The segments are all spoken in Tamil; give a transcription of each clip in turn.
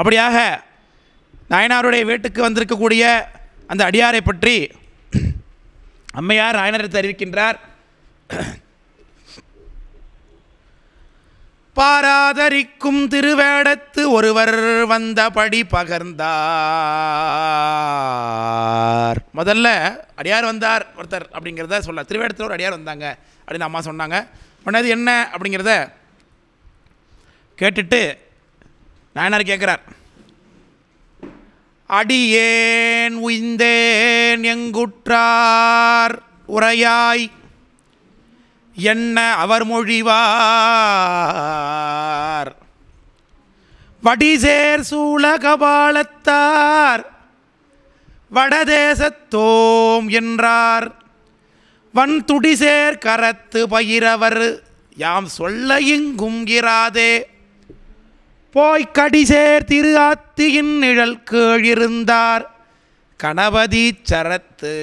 அப்படியாக நாயனாருடைய வீட்டுக்கு வந்திருக்கக்கூடிய அந்த அடியாரை பற்றி அம்மையார் நாயனாருக்கு அறிவிக்கின்றார். பாராதரிக்கும் திருவேடத்து ஒருவர் வந்தபடி பகர்ந்தார். முதல்ல அடியார் வந்தார் ஒருத்தர் அப்படிங்கிறத சொல்ல, திருவேடத்தில் ஒரு அடியார் வந்தாங்க அப்படின்னு அம்மா சொன்னாங்க. பண்ணது என்ன அப்படிங்கிறத கேட்டுட்டு நாயனார் கேட்குறார். அடியேன் உய்ந்தேன் எங்குற்றார் உரையாய் என்ன அவர் மொழிவார் வடிசேர் சூழகபாலத்தார் வடதேசத்தோம் என்றார் வன் துடிசேர் கரத்து பயிரவர் யாம் சொல்ல இங்கும் இராதே போய் கடிசேர் திரு ஆத்தியின் நிழல் கீழிருந்தார் கணபதி சரத்து.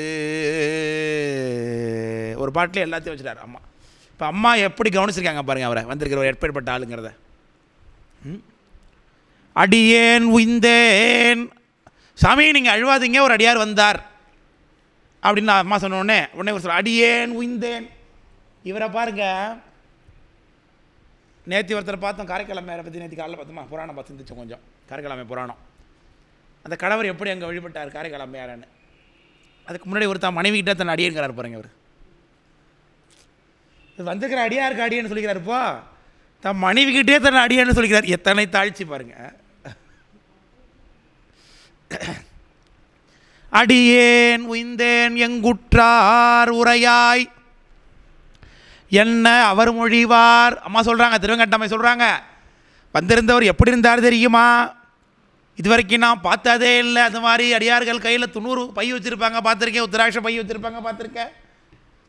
ஒரு பாட்டில் எல்லாத்தையும் வச்சுட்டார் அம்மா. இப்போ அம்மா எப்படி கவனிச்சிருக்காங்க பாருங்கள் அவரை வந்திருக்கிற ஒரு எப்பேற்பட்ட ஆளுங்கிறத. அடியேன் உய்ந்தேன், சாமி நீங்கள் அழுவாதீங்க, ஒரு அடியார் வந்தார் அப்படின்னு அம்மா சொன்ன உடனே ஒரு சொல்ல அடியேன் உய்ந்தேன். இவரை பாருங்க, நேற்று ஒருத்தர் பார்த்தோம் காரைக்கிழமையை பற்றி, நேற்று காலையில் பார்த்தோமா புராணம் பார்த்து இருந்துச்சோம் கொஞ்சம், காரைக்கிழமை புராணம். அந்த கணவர் எப்படி அங்கே வழிபட்டார் காரைக்கிழமையாரன்னு. அதுக்கு முன்னாடி ஒருத்தர் மனைவி கிட்ட தன் அடியேங்கிறார் பாருங்க. அவர் வந்திருக்கிற அடியாருக்கு அடியேன்னு சொல்லிக்கிறார். இப்போ தன் மனைவி கிட்டே தன் அடியேன்னு சொல்லிக்கிறார். எத்தனை தாழ்ச்சி பாருங்க. அடியேன் உய்ந்தேன் எங்குற்றார் உரையாய் என்ன அவர் மொழிவார். அம்மா சொல்கிறாங்க, திருவங்கட்டம்மை சொல்கிறாங்க, வந்திருந்தவர் எப்படி இருந்தார் தெரியுமா, இது வரைக்கும் நான் பார்த்ததே இல்லை. அது மாதிரி அடியார்கள் கையில் 90 பை வச்சுருப்பாங்க பார்த்துருக்கேன், உத்திராட்ச பை வச்சுருப்பாங்க பார்த்துருக்கேன்,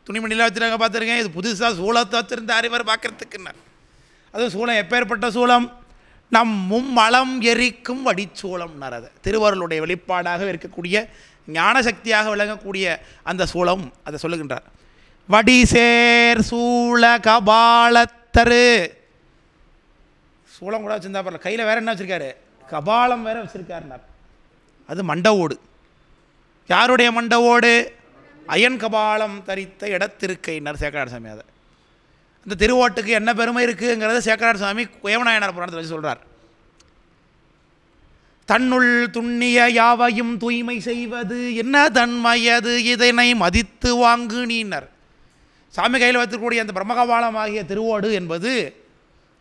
துணிமணிலாம் வச்சுருக்காங்க பார்த்துருக்கேன். இது புதுசாக சூளத்தை வச்சுருந்தார் இவர் பார்க்குறதுக்குன்னு. அதுவும் சூளம் எப்பேற்பட்ட சூளம், நம் மும்மலம் எரிக்கும் வடிச்சூளம்னார். அது திருவருளுடைய வெளிப்பாடாக இருக்கக்கூடிய ஞானசக்தியாக விளங்கக்கூடிய அந்த சூளம் அதை சொல்லுகின்றார். வடிசேர் சூழ கபாலத்தரு, சூளம் கூட வச்சுருந்தா பரவாயில்ல, கையில் வேறு என்ன வச்சுருக்காரு, கபாலம் வேறு வச்சுருக்காருனார். அது மண்டவோடு. யாருடைய மண்டவோடு, அயன் கபாலம் தரித்த இடத்திருக்கையினர் சேக்கரார் சாமி. அதை அந்த திருவோட்டுக்கு என்ன பெருமை இருக்குங்கிறத சேக்கரார் சாமி குயவநாயனார் புராணத்தில் வச்சு சொல்கிறார். தன்னுள் துண்ணிய யாவையும் தூய்மை செய்வது என்ன தன்மையது இதனை மதித்து வாங்கு நீனர். சாமி கையில் வைத்திருக்கக்கூடிய அந்த பிரம்மகபாலம் ஆகிய திருவோடு என்பது,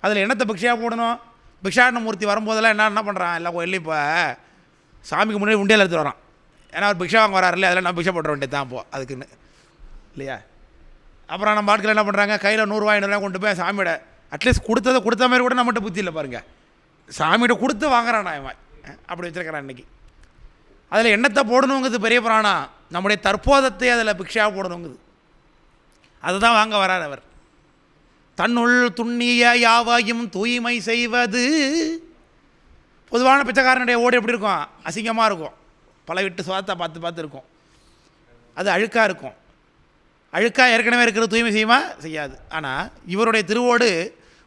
அதில் என்னத்தை பிக்ஷா போடணும், பிக்ஷாடன மூர்த்தி வரும்போதெல்லாம் என்ன பண்ணுறான், எல்லா கோயிலையும் இப்போ சாமிக்கு முன்னாடி உண்டியல் எடுத்துகிட்டு வரான். ஏன்னா அவர் பிக்ஷா வாங்க வராரு இல்லையா, அதெல்லாம் நான் பிக்ஷா போட்டுற வேண்டியது தான் இப்போது அதுக்குன்னு இல்லையா. அப்புறம் நம்ம ஆட்கள் என்ன பண்ணுறாங்க, கையில் 100 ரூபாய் 500 கொண்டு போய் சாமியோட அட்லீஸ்ட் கொடுத்த மாதிரி கூட நம்மகிட்ட புத்தி இல்லை பாருங்கள். சாமியோட கொடுத்து வாங்குறான் அவன், அப்படி வச்சுருக்கிறான் இன்றைக்கி. அதில் எண்ணத்தை போடணுங்கிறது பெரிய புராணம், நம்முடைய தற்போதத்தை அதில் பிக்ஷா போடணுங்குது, அதுதான் வாங்க வரார் அவர். தன்னுள் துண்ணிய யாவையும் தூய்மை செய்வது. பொதுவான பிச்சைக்காரனுடைய ஓடு எப்படி இருக்கும், அசிங்கமாக இருக்கும், பல விட்டு சுவாத்தை பார்த்து பார்த்து இருக்கும், அது அழுக்காக இருக்கும். அழுக்காக ஏற்கனவே இருக்கிறது தூய்மை செய்யுமா, செய்யாது. ஆனால் இவருடைய திருவோடு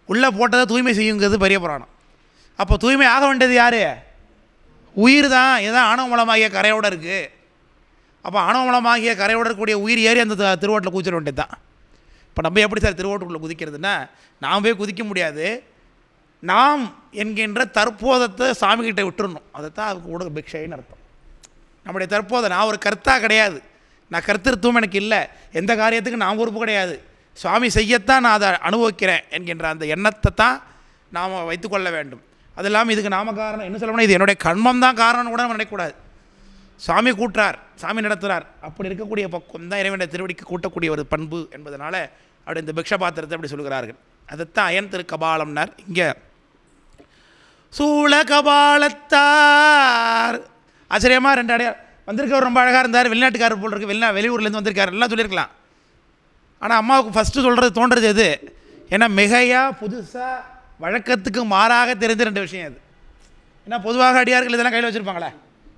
உள்ளே போட்டதை தூய்மை செய்யுங்கிறது பெரிய புராணம். அப்போ தூய்மை ஆக வேண்டியது யார், உயிர் தான். இதுதான் ஆணவ மூலமாகிய கரையோடு இருக்குது. அப்போ ஆணவ மூலமாகிய கரையோடு இருக்கக்கூடிய உயிர் ஏறி அந்த திருவோட்டில் குதிச்சிட வேண்டியது தான். இப்போ நம்ம எப்படி சார் திருவோட்டுக்குள்ளே குதிக்கிறதுனா, நாம் போய் குதிக்க முடியாது, நாம் என்கின்ற தற்போதத்தை சாமிகிட்ட விட்டுறணும். அதைத்தான் அதுக்கு கூட பிக்ஷைன்னு அர்த்தம். நம்முடைய தற்போதை, நான் ஒரு கர்த்தா கிடையாது, நான் கர்த்தத்துவம் எனக்கு இல்லை, எந்த காரியத்துக்கு நான் பொறுப்பு கிடையாது, சுவாமி செய்யத்தான் நான் அதை அனுபவிக்கிறேன் என்கின்ற அந்த எண்ணத்தை தான் நாம் வைத்துக்கொள்ள வேண்டும். அது இல்லாமல் இதுக்கு நாம காரணம் என்ன சொல்லணும்னா, இது என்னுடைய கர்மம் தான் காரணம்னு கூட நம்ம நினைக்கக்கூடாது. சாமி கூட்டுறார், சாமி நடத்துகிறார், அப்படி இருக்கக்கூடிய பக்கம் தான் இறைவனுடைய திருவடிக்கு கூட்டக்கூடிய ஒரு பண்பு என்பதனால அப்படி இந்த பிக்ஷ பாத்திரத்தை அப்படி சொல்கிறார்கள். அதைத்தான் அயன் திரு கபாலம்னார். இங்கே சூழ கபாலத்தார் ஆச்சரியமாக 2 அடையார் வந்திருக்கவர் ரொம்ப அழகாக இருந்தார், வெளிநாட்டுக்காரர் போல் இருக்குது, வெளியூர்லேருந்து வந்திருக்கார் எல்லாம் சொல்லியிருக்கலாம். ஆனால் அம்மாவுக்கு ஃபஸ்ட்டு சொல்கிறது தோன்றது எது, ஏன்னா மிகையாக புதுசாக வழக்கத்துக்கு மாறாக தெரிஞ்ச 2 விஷயம் அது. ஏன்னா பொதுவாக அடியார்கள் இதெல்லாம் கையில் வச்சுருப்பாங்களே,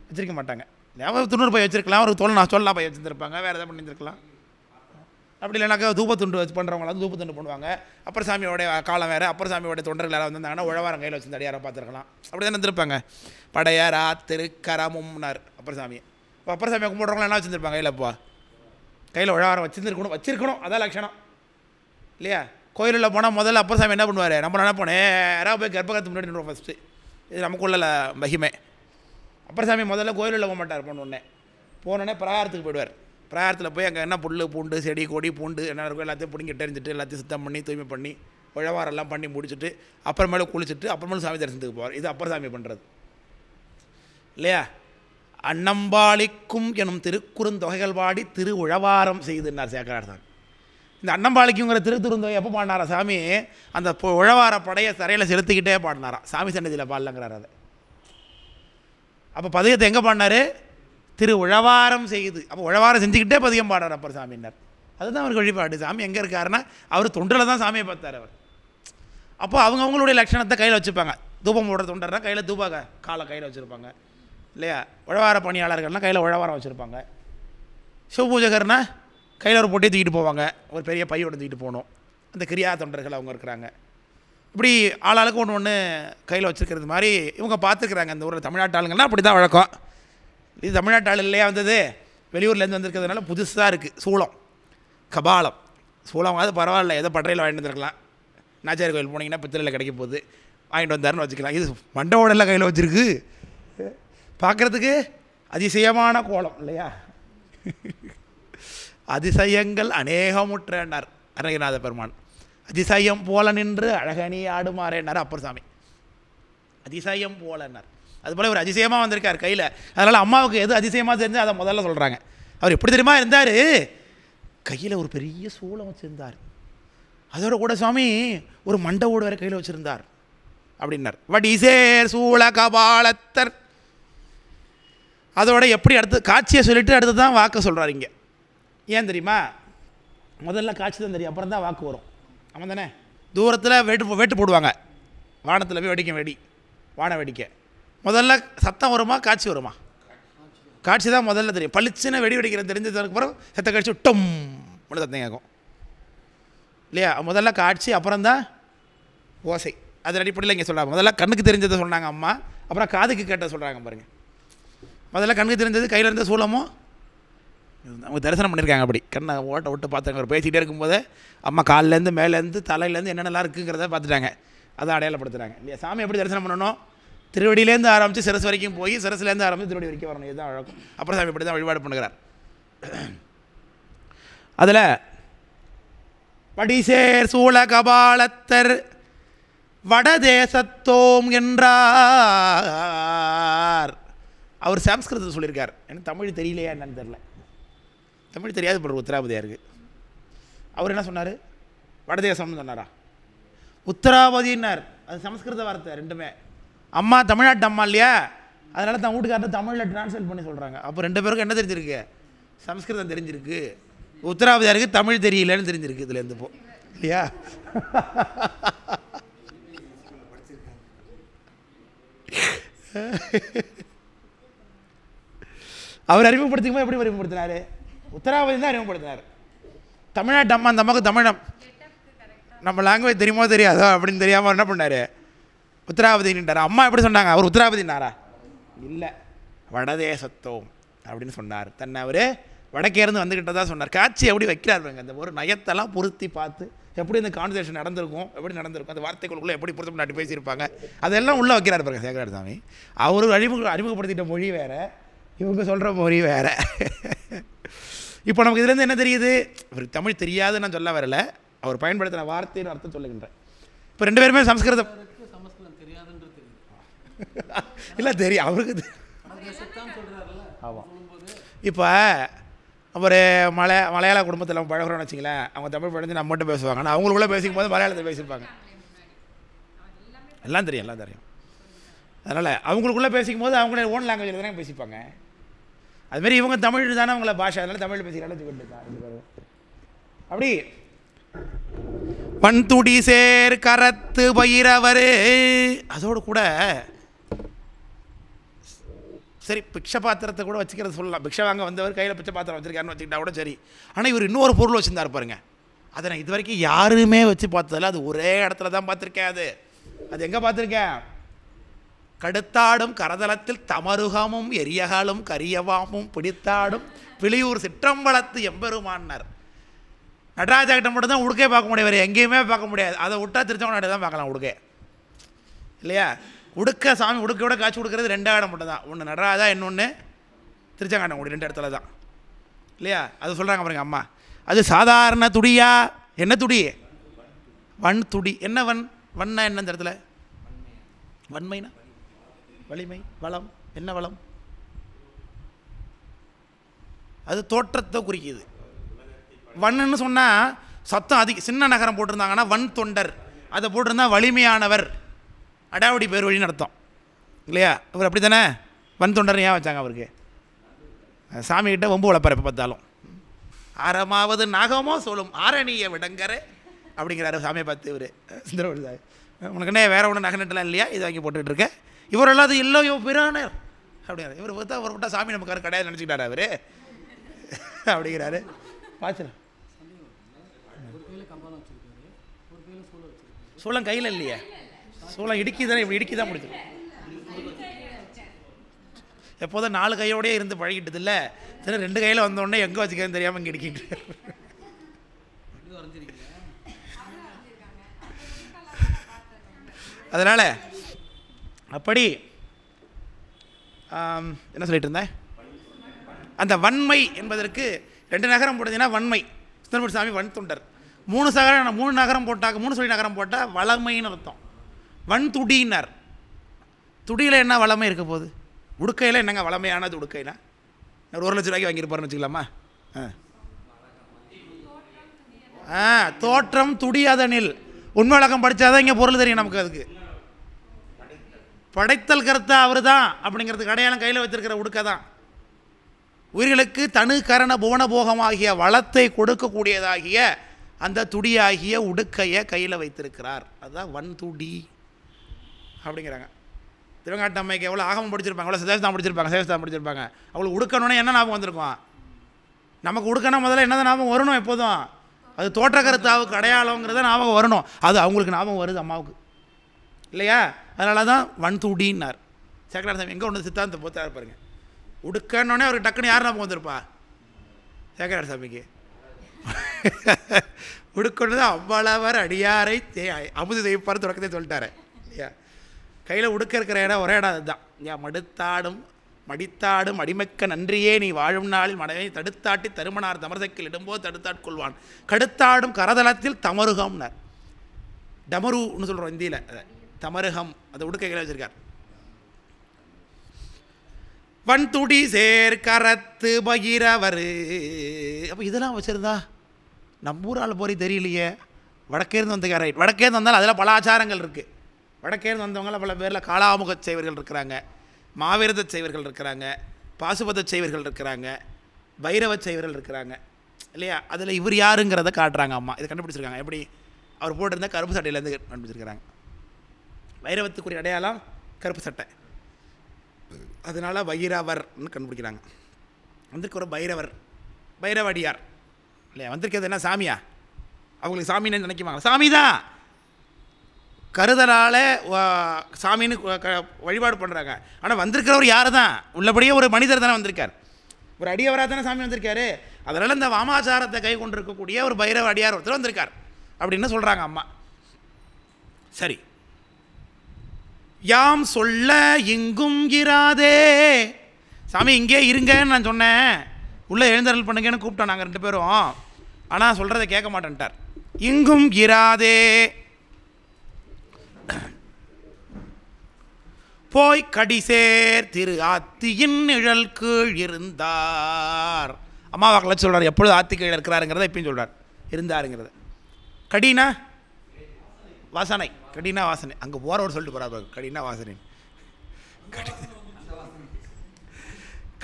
வச்சுருக்க மாட்டாங்க. 90 பை வச்சுருக்கலாம், ஒரு தோல் நான் சொல்லலாம் பை வச்சுருந்துருப்பாங்க, வேறு எதாவது பண்ணியிருந்துருக்கலாம். அப்படி இல்லைனாக்கா தூபத்துண்டு வச்சு பண்ணுறவங்களாம் தூபத்துண்டு பண்ணுவாங்க. அப்பர் சாமியோடைய காலம் வேறு. அப்பர் சாமியோடைய தொண்டர்கள் யாராவது வந்திருந்தாங்கன்னா உழவாரம் கையில் வச்சு அடியாரை பார்த்துருக்கலாம். அப்படி தானே இருந்திருப்பாங்க. படையாரா திருக்கரமும்னார் அப்பர் சாமி. இப்போ அப்பர் சாமியை கும்பிட்றவங்களாம் என்ன வச்சுருப்பாங்க கையில்? இப்போ கையில் உழவாரம் வச்சுருக்கணும். அதான் லட்சணம் இல்லையா? கோயிலில் போனால் முதல்ல அப்பர் சாமி என்ன பண்ணுவார்? நம்ம என்ன போனேன் யாராவது போய் கர்ப்பகத்து முன்னாடி நின்றுவோம் ஃபஸ்ட்டு. இது நமக்குள்ள மகிமை. அப்பர் சாமி முதல்ல கோயிலில் போக மாட்டார். போனோடனே பிரகாரத்துக்கு போயிடுவார். பிரகாரத்தில் போய் அங்கே என்ன புல் பூண்டு செடி கொடி பூண்டு என்ன இருக்கும் எல்லாத்தையும் பிடிங்கி தெரிஞ்சுட்டு எல்லாத்தையும் சுத்தம் பண்ணி தூய்மை பண்ணி உழவாரெல்லாம் பண்ணி முடிச்சுட்டு அப்புறமேலே குளிச்சுட்டு அப்புறமேலும் சாமி தரிசனத்துக்கு போவார். இது அப்பர் சாமி பண்ணுறது இல்லையா? அன்னம்பாளிக்கும் எனும் திருக்குறுந்தொகைகள் பாடி திரு உழவாரம் செய்துன்னார் சேக்கரார் சாமி. இந்த அன்னம்பாளிக்குங்கிற திருக்குறுந்தொகை எப்போ பாடினாரா சாமி? அந்த உழவார படையை தரையில் செலுத்திக்கிட்டே பாடினாராம். சாமி சன்னதியில் பாடலங்கிறார் அதை. அப்போ பதிகத்தை எங்கே பாடினார்? திரு உழவாரம் செய்து. அப்போ உழவாரம் செஞ்சுக்கிட்டே பதிகம் பாடுறார் அப்பர் சாமின்னார். அதுதான் அவருக்கு வழிபாடு. சாமி எங்கே இருக்காருன்னா அவர் தொண்டில் தான் சாமியை பார்த்தார் அவர். அப்போ அவங்களுடைய லட்சணத்தை கையில் வச்சுப்பாங்க. தூபம் போடுற தொண்டர்னா கையில் தூபாக காலை கையில் வச்சுருப்பாங்க இல்லையா? உழவார பணியாளர்கள்னால் கையில் உழவாரம் வச்சுருப்பாங்க. சிவபூஜகர்னா கையில் ஒரு பொட்டியை தூக்கிட்டு போவாங்க. ஒரு பெரிய பையோடு தூக்கிட்டு போகணும். அந்த கிரியா தொண்டர்கள் அவங்க இருக்கிறாங்க. இப்படி ஆளாளுக்கு ஒன்று கையில் வச்சுருக்கிறது மாதிரி இவங்க பார்த்துருக்குறாங்க. அந்த ஊரில் தமிழ்நாட்டு ஆளுங்கன்னா அப்படி தான் வழக்கம். இது தமிழ்நாட்டு ஆள் இல்லையா வந்தது? வெளியூர்லேருந்து வந்திருக்கிறதுனால புதுசாக இருக்குது. சூளம் கபாலம் சூளம் அது பரவாயில்ல, ஏதோ பட்டறையில் வாங்கிட்டு வந்துருக்கலாம். நாச்சியார் கோயில் போனீங்கன்னா பித்தளையில் கிடைக்க போகுது, வாங்கிட்டு வந்தாருன்னு வச்சுக்கலாம். இது மண்டவோடெல்லாம் கையில் வச்சுருக்கு. பார்க்குறதுக்கு அதிசயமான கோலம் இல்லையா? அதிசயங்கள் அநேகமுற்றனார் அருணகிரிநாத பெருமான். அதிசயம் போல நின்று அழகனி ஆடுமாறேன்னார் அப்பர் சாமி. அதிசயம் போலன்னார். அதுபோல் ஒரு அதிசயமாக வந்திருக்கார் கையில். அதனால் அம்மாவுக்கு எது அதிசயமாக தெரிஞ்சு அதை முதல்ல சொல்கிறாங்க. அவர் எப்படி தெரியுமா இருந்தார்? கையில் ஒரு பெரிய சூளம் வச்சுருந்தார். அதோட கூட சுவாமி ஒரு மண்டை ஓடு வேறு கையில் வச்சுருந்தார் அப்படின்னார். வடிசேர் சூள கபாலத்தர். அதோட எப்படி அடுத்து காட்சியை சொல்லிவிட்டு அடுத்து தான் வாக்கு சொல்கிறார் இங்கே. ஏன் தெரியுமா? முதல்ல காட்சி தான் தெரியும், அப்புறம் தான் வாக்கு வரும். ஆமாம் தானே? தூரத்தில் வேட்டு போடுவாங்க. வானத்தில் போய் வெடிக்கும் வெடி, வான வெடிக்க. முதல்ல சத்தம் வருமா காட்சி வருமா? காட்சி தான் முதல்ல தெரியும். பளிச்சுன்னு வெடி வெடிக்கிறது தெரிஞ்சதுக்கு அப்புறம் சத்த கழிச்சு டம் மட்டும் சத்தம் கேட்கும் இல்லையா? முதல்ல காட்சி, அப்புறம் தான் ஓசை. அது அடிப்படையில் இங்கே சொல்கிறாங்க. முதல்ல கண்ணுக்கு தெரிஞ்சதை சொன்னாங்க அம்மா, அப்புறம் காதுக்கு கேட்டதை சொல்கிறாங்க பாருங்கள். முதல்ல கண்ணுக்கு தெரிஞ்சது கையில் இருந்த சூலமும் அவங்க தரிசனம் பண்ணியிருக்காங்க. அப்படி கண்ணை ஓட்ட விட்டு பார்த்தாங்க. அவர் பேசிக்கிட்டே இருக்கும்போது அம்மா காலிலேருந்து மேலேருந்து தலையிலேருந்து என்னென்னலாம் இருக்குங்கிறத பார்த்துட்டாங்க. அதை அடையாளப்படுத்துகிறாங்க இல்லையா? சாமி எப்படி தரிசனம் பண்ணணும்? திருவடியிலேருந்து ஆரம்பித்து சிரஸ் வரைக்கும் போய் சிரஸ்லேருந்து ஆரம்பித்து திருவடி வரைக்கும் வரணும். இதுதான் வழக்கம். அப்புறம் சாமி இப்படி தான் வழிபாடு பண்ணுகிறார். அதில் வடிசேர் சூழ கபாலத்தர் வடதேசத்தோம் என்றார். அவர் சம்ஸ்கிருதத்தில் சொல்லியிருக்கார். எனக்கு தமிழ் தெரியலையா என்னன்னு தெரில. தமிழ் தெரியாது போடுற உத்தராபதியாருக்கு. அவர் என்ன சொன்னார்? வடதேசம்னு சொன்னாரா? உத்தராபதினார். அது சமஸ்கிருத வார்த்தை ரெண்டுமே. அம்மா தமிழ்நாட்டு அம்மா இல்லையா? அதனால தான் வீட்டுக்காரர் தமிழில் டிரான்ஸ்லேட் பண்ணி சொல்கிறாங்க. அப்போ ரெண்டு பேருக்கும் என்ன தெரிஞ்சிருக்கு? சமஸ்கிருதம் தெரிஞ்சிருக்கு. உத்தராபதியாருக்கு தமிழ் தெரியலன்னு தெரிஞ்சிருக்கு இதுலேருந்து போ இல்லையா? அவர் அறிமுகப்படுத்திக்கும் போது எப்படி அறிமுகப்படுத்தினார்? உத்தராபதி தான் அறிமுகப்படுத்தினார். தமிழ்நாட்டு அம்மா அந்த அம்மாவுக்கு தமிழம் நம்ம லாங்குவேஜ் தெரியுமோ தெரியாதோ அப்படின்னு தெரியாமல் என்ன பண்ணார்? உத்தராபதின்ட்டார். அம்மா எப்படி சொன்னாங்க? அவர் உத்தராபதினாரா? இல்லை, வடதேசத்தோம் அப்படின்னு சொன்னார். தன்னை அவர் வடக்கேருந்து வந்துக்கிட்டதான் சொன்னார். காட்சி எப்படி வைக்கிறாருங்க, அந்த ஒரு நயத்தெல்லாம் பொருத்தி பார்த்து எப்படி இந்த கான்வர்சேஷன் நடந்திருக்கும், எப்படி நடந்திருக்கும், அந்த வார்த்தைகளுக்குள்ளே எப்படி பொருத்தம் நாட்டி பேசியிருப்பாங்க, அதெல்லாம் உள்ளே வைக்கிறார் பாருங்க சேகரார் சாமி. அவர் அறிமுகப்படுத்திட்ட மொழி வேறு, இவங்க சொல்கிற மொழி வேறு. இப்போ நமக்கு இதுலேருந்து என்ன தெரியுது? அவருக்கு தமிழ் தெரியாதுன்னு நான் சொல்ல வரல, அவர் பயன்படுத்தின வார்த்தைன்னு அர்த்தம் சொல்லுகின்றேன். இப்போ ரெண்டு பேருமே சமஸ்கிருதம் இல்லை தெரியும் அவருக்கு. ஆமாம். இப்போ ஒரு மலையாள குடும்பத்தில் நம்ம பழகிறோன்னு வச்சிங்களேன், அவங்க தமிழ் படித்து நம்ம மட்டும் பேசுவாங்க. ஆனால் அவங்களுக்குள்ளே பேசிக்கும் போது மலையாளத்தை பேசியிருப்பாங்க. எல்லாம் தெரியும், எல்லாம் தெரியும். அதனால் அவங்களுக்குள்ளே பேசிக்கும் போது அவங்களே ஓன் லாங்குவேஜில் தானே பேசிப்பாங்க. அதுமாரி இவங்க தமிழ் தானே அவங்கள பாஷை, அதனால் தமிழ் பேசிக்கலாம் வச்சுக்கிட்டு அப்படி பண்துடி சேர் கரத்து பயிரவர். அதோடு கூட சரி பிக்ஷை பாத்திரத்தை கூட வச்சுக்கிறது சொல்லலாம், பிக்ஷை வாங்க வந்தவர் கையில் பிச்சை பாத்திரம் வச்சுருக்காருன்னு வச்சுக்கிட்டா கூட சரி. ஆனால் இவர் இன்னொரு பொருள் வச்சுருந்தார் பாருங்க, அதை நான் இது வரைக்கும் யாருமே வச்சு பார்த்ததில்ல, அது ஒரே இடத்துல தான் பார்த்துருக்கேன். அது எங்கே பார்த்துருக்கேன்? கடுத்தாடும் கரதலத்தில் தமருகமும் எரியகாலும் கரியவாமும் பிடித்தாடும் பிளியூர் சிற்றம்பலத்து எம்பெருமானார். நடராஜா கிட்ட மட்டும் தான் உடுக்கே பார்க்க முடியாது, வேறு எங்கேயுமே பார்க்க முடியாது. அதை விட்டா திருச்செங்கோடு தான் பார்க்கலாம் உடுக்கே, இல்லையா? உடுக்க சாமி உடுக்கையோட காட்சி கொடுக்குறது 2 இடம் மட்டும் தான், ஒன்று நடராஜா, இன்னொன்று திருச்செங்காட்டங்குடி, 2 இடத்துல தான், இல்லையா? அது சொல்கிறாங்க பாருங்க அம்மா. அது சாதாரண துடியா? என்ன துடி? வன் துடி. என்ன வண்ணா என்ன இந்த இடத்துல? வன்மைனா வலிமை, வளம். என்ன வளம்? அது தோற்றத்தை குறிக்குது. வண்ணுன்னு சொன்னால் சத்தம் அதிக. சின்ன நகரம் போட்டிருந்தாங்கன்னா வன் தொண்டர், அதை போட்டிருந்தா வலிமையானவர், அடாவடி பேர் வழின்னு அர்த்தம், இல்லையா? அவர் அப்படி தானே வன் தொண்டர் ஏன் வச்சாங்க அவருக்கு? சாமிக்கிட்ட வம்பு வளர்ப்பார் எப்போ பார்த்தாலும். ஆரமாவது நாகமோ சொல்லும் ஆரணிய விடங்கரை அப்படிங்கிறாரு சாமியை பார்த்து இவர் சுந்தரவடி சாமி. உனக்கு என்ன வேறு ஒன்றும் நகை நட்டலாம் இல்லையா, இது வாங்கி போட்டுக்கிட்டு இருக்க? இவரெல்லாம் அது இல்லை பிரானர் அப்படிங்கிறார். இவர் பார்த்தா அவர் விட்டா சாமி நமக்கு கிடையாது நினச்சிக்கிட்டார் அவர் அப்படிங்கிறாரு. பார்த்துலாம் சூளம் கையில் இல்லையே, சூளம் இடுக்கி தானே, இப்படி இடுக்கி தான் முடிச்சு. எப்போதும் 4 கையோடய இருந்து பழகிட்டது இல்லை, சரி 2 கையில் வந்தோடனே எங்கே வச்சுக்கிறேன்னு தெரியாமல் இங்கே இடுக்கிட்டு. அதனால் அப்படி என்ன சொல்லிட்டு இருந்தேன்? அந்த வன்மை என்பதற்கு 2 நகரம் போட்டதுன்னா வன்மை, சுந்தரமூர்த்தி சாமி வன் தொண்டர். 3 நகரம் போட்டாக்க 3 சொல்லி நகரம் போட்டால் வளமைன்னு அர்த்தம். வன் துடினார். துடியில் என்ன வளமை இருக்க போகுது? உடுக்கையில் என்னங்க வளமையானது? உடுக்கைனா ஒரு 1 லட்ச ரூபாய்க்கு வாங்கியிருப்பாருன்னு வச்சுக்கலாமா? தோற்றம் துடியாதனில் உண்மை வழக்கம் படித்தாதான் இங்கே பொருள் தெரியும் நமக்கு. அதுக்கு படைத்தல் கருத்தா அவர் தான் அப்படிங்கிறதுக்கு அடையாளம் கையில் வச்சிருக்கிற உடுக்கை தான். உயிர்களுக்கு தனு கரண புவனபோகமாகிய வளத்தை கொடுக்கக்கூடியதாகிய அந்த துடியாகிய உடுக்கையை கையில் வைத்திருக்கிறார். அதுதான் வன் துடி அப்படிங்கிறாங்க. திருவங்காட்டு அம்மைக்கு எவ்வளோ ஆகமம் படிச்சிருப்பாங்க, எவ்வளோ சேவஸ்தான் படிச்சிருப்பாங்க. அவங்களுக்கு உடுக்கணுன்னே என்ன ஞாபகம் வந்திருக்கும்? நமக்கு உடுக்கணும் முதல்ல என்ன தான் ஞாபகம் வரணும்? எப்போதும் அது தோற்ற கருத்தாவுக்கு அடையாளங்கிறத ஞாபகம் வரணும். அது அவங்களுக்கு ஞாபகம் வருது அம்மாவுக்கு, இல்லையா? அதனால தான் வன் துடின்னார். சேக்கலார் சாமி எங்கே ஒன்று சித்தாந்த போத்தா இருப்பாருங்க. உடுக்கன்னொடனே அவருக்கு டக்குன்னு யார் ஞாபகம் வந்திருப்பா? சேக்கலார் சாமிக்கு உடுக்கொண்டு தான் அவ்வளவர் அடியாரை அமுது தெய்ப்பார் தொடக்கத்தை சொல்லிட்டாரு, இல்லையா? கையில் உடுக்க இருக்கிற இடம் ஒரே இடம் அதுதான். ஏன் மடித்தாடும் அடிமைக்க நன்றியே நீ வாழும் நாளில் மனைவை தடுத்தாட்டி தருமனார் தமரசைக்கில் இடும்போது தடுத்தாட்கொள்வான் கடுத்தாடும் கரதலத்தில் தமருகம்னார். டமருன்னு சொல்கிறோம் இந்தியில், தமருகம் அதை உடுக்க கையில் வச்சுருக்கார். வன் துடி சேர் கரத்து பகிரவர். அப்போ இதெல்லாம் வச்சுருந்தா நம்ம ஊர் ஆள் போய் தெரியலையே. வடக்கேருந்து வந்தக்கார ரைட், வடக்கேருந்து வந்தாலும் அதில் பல ஆச்சாரங்கள் இருக்குது. வடக்கேருந்து வந்தவங்களாம் பல பேரில் காளாமுக செய்வர்கள் இருக்கிறாங்க, மாவிரத செய்வர்கள் இருக்கிறாங்க, பாசுபத செய்வர்கள் இருக்கிறாங்க, பைரவ செய்வர்கள் இருக்கிறாங்க, இல்லையா? அதில் இவர் யாருங்கிறத காட்டுறாங்க அம்மா. இதை கண்டுபிடிச்சிருக்காங்க. எப்படி? அவர் போட்டிருந்த கருப்பு சட்டையிலேருந்து கண்டுபிடிச்சிருக்கிறாங்க. வைரவத்துக்குரிய அடையாளம் கருப்பு சட்டை, அதனால பைரவர்னு கண்டுபிடிக்கிறாங்க. வந்திருக்க ஒரு பைரவடியார், இல்லையா? வந்திருக்கிறது என்ன சாமியா? அவங்களுக்கு சாமின்னு நினைக்குவாங்க. சாமி தான் கருதலால் சாமின்னு வழிபாடு பண்ணுறாங்க. ஆனால் வந்திருக்கிறவர் யார் தான்? உள்ளபடியே ஒரு மனிதர் தானே வந்திருக்கார், ஒரு அடியவராக தானே சாமி வந்திருக்காரு. அதனால் இந்த வாமாச்சாரத்தை கை கொண்டிருக்கக்கூடிய ஒரு பைரவ அடியார் ஒருத்தர் வந்திருக்கார் அப்படின்னு சொல்கிறாங்க அம்மா. சரி, யாம் சொல்ல இங்கும் இராதே. சாமி இங்கே இருங்கன்னு நான் சொன்னேன், உள்ளே எழுந்தருள் பண்ணுங்கன்னு கூப்பிட்டோம் நாங்கள் 2 பேரும். ஆனால் சொல்கிறத கேட்க மாட்டேன்ட்டார். இங்கும் இராதே போய் கடிசேர் திரு ஆத்தியின் நிழல் கீழ் இருந்தார். அம்மாவாக்களை சொல்கிறார், எப்பொழுது ஆத்தி கீழ் இருக்கிறாருங்கிறத இப்பயும் சொல்கிறார், இருந்தாருங்கிறத. கடினா வாசனை, கடினா வாசனை. அங்கே போகிறவர் சொல்லிட்டு போகிறார், கடினா வாசனை.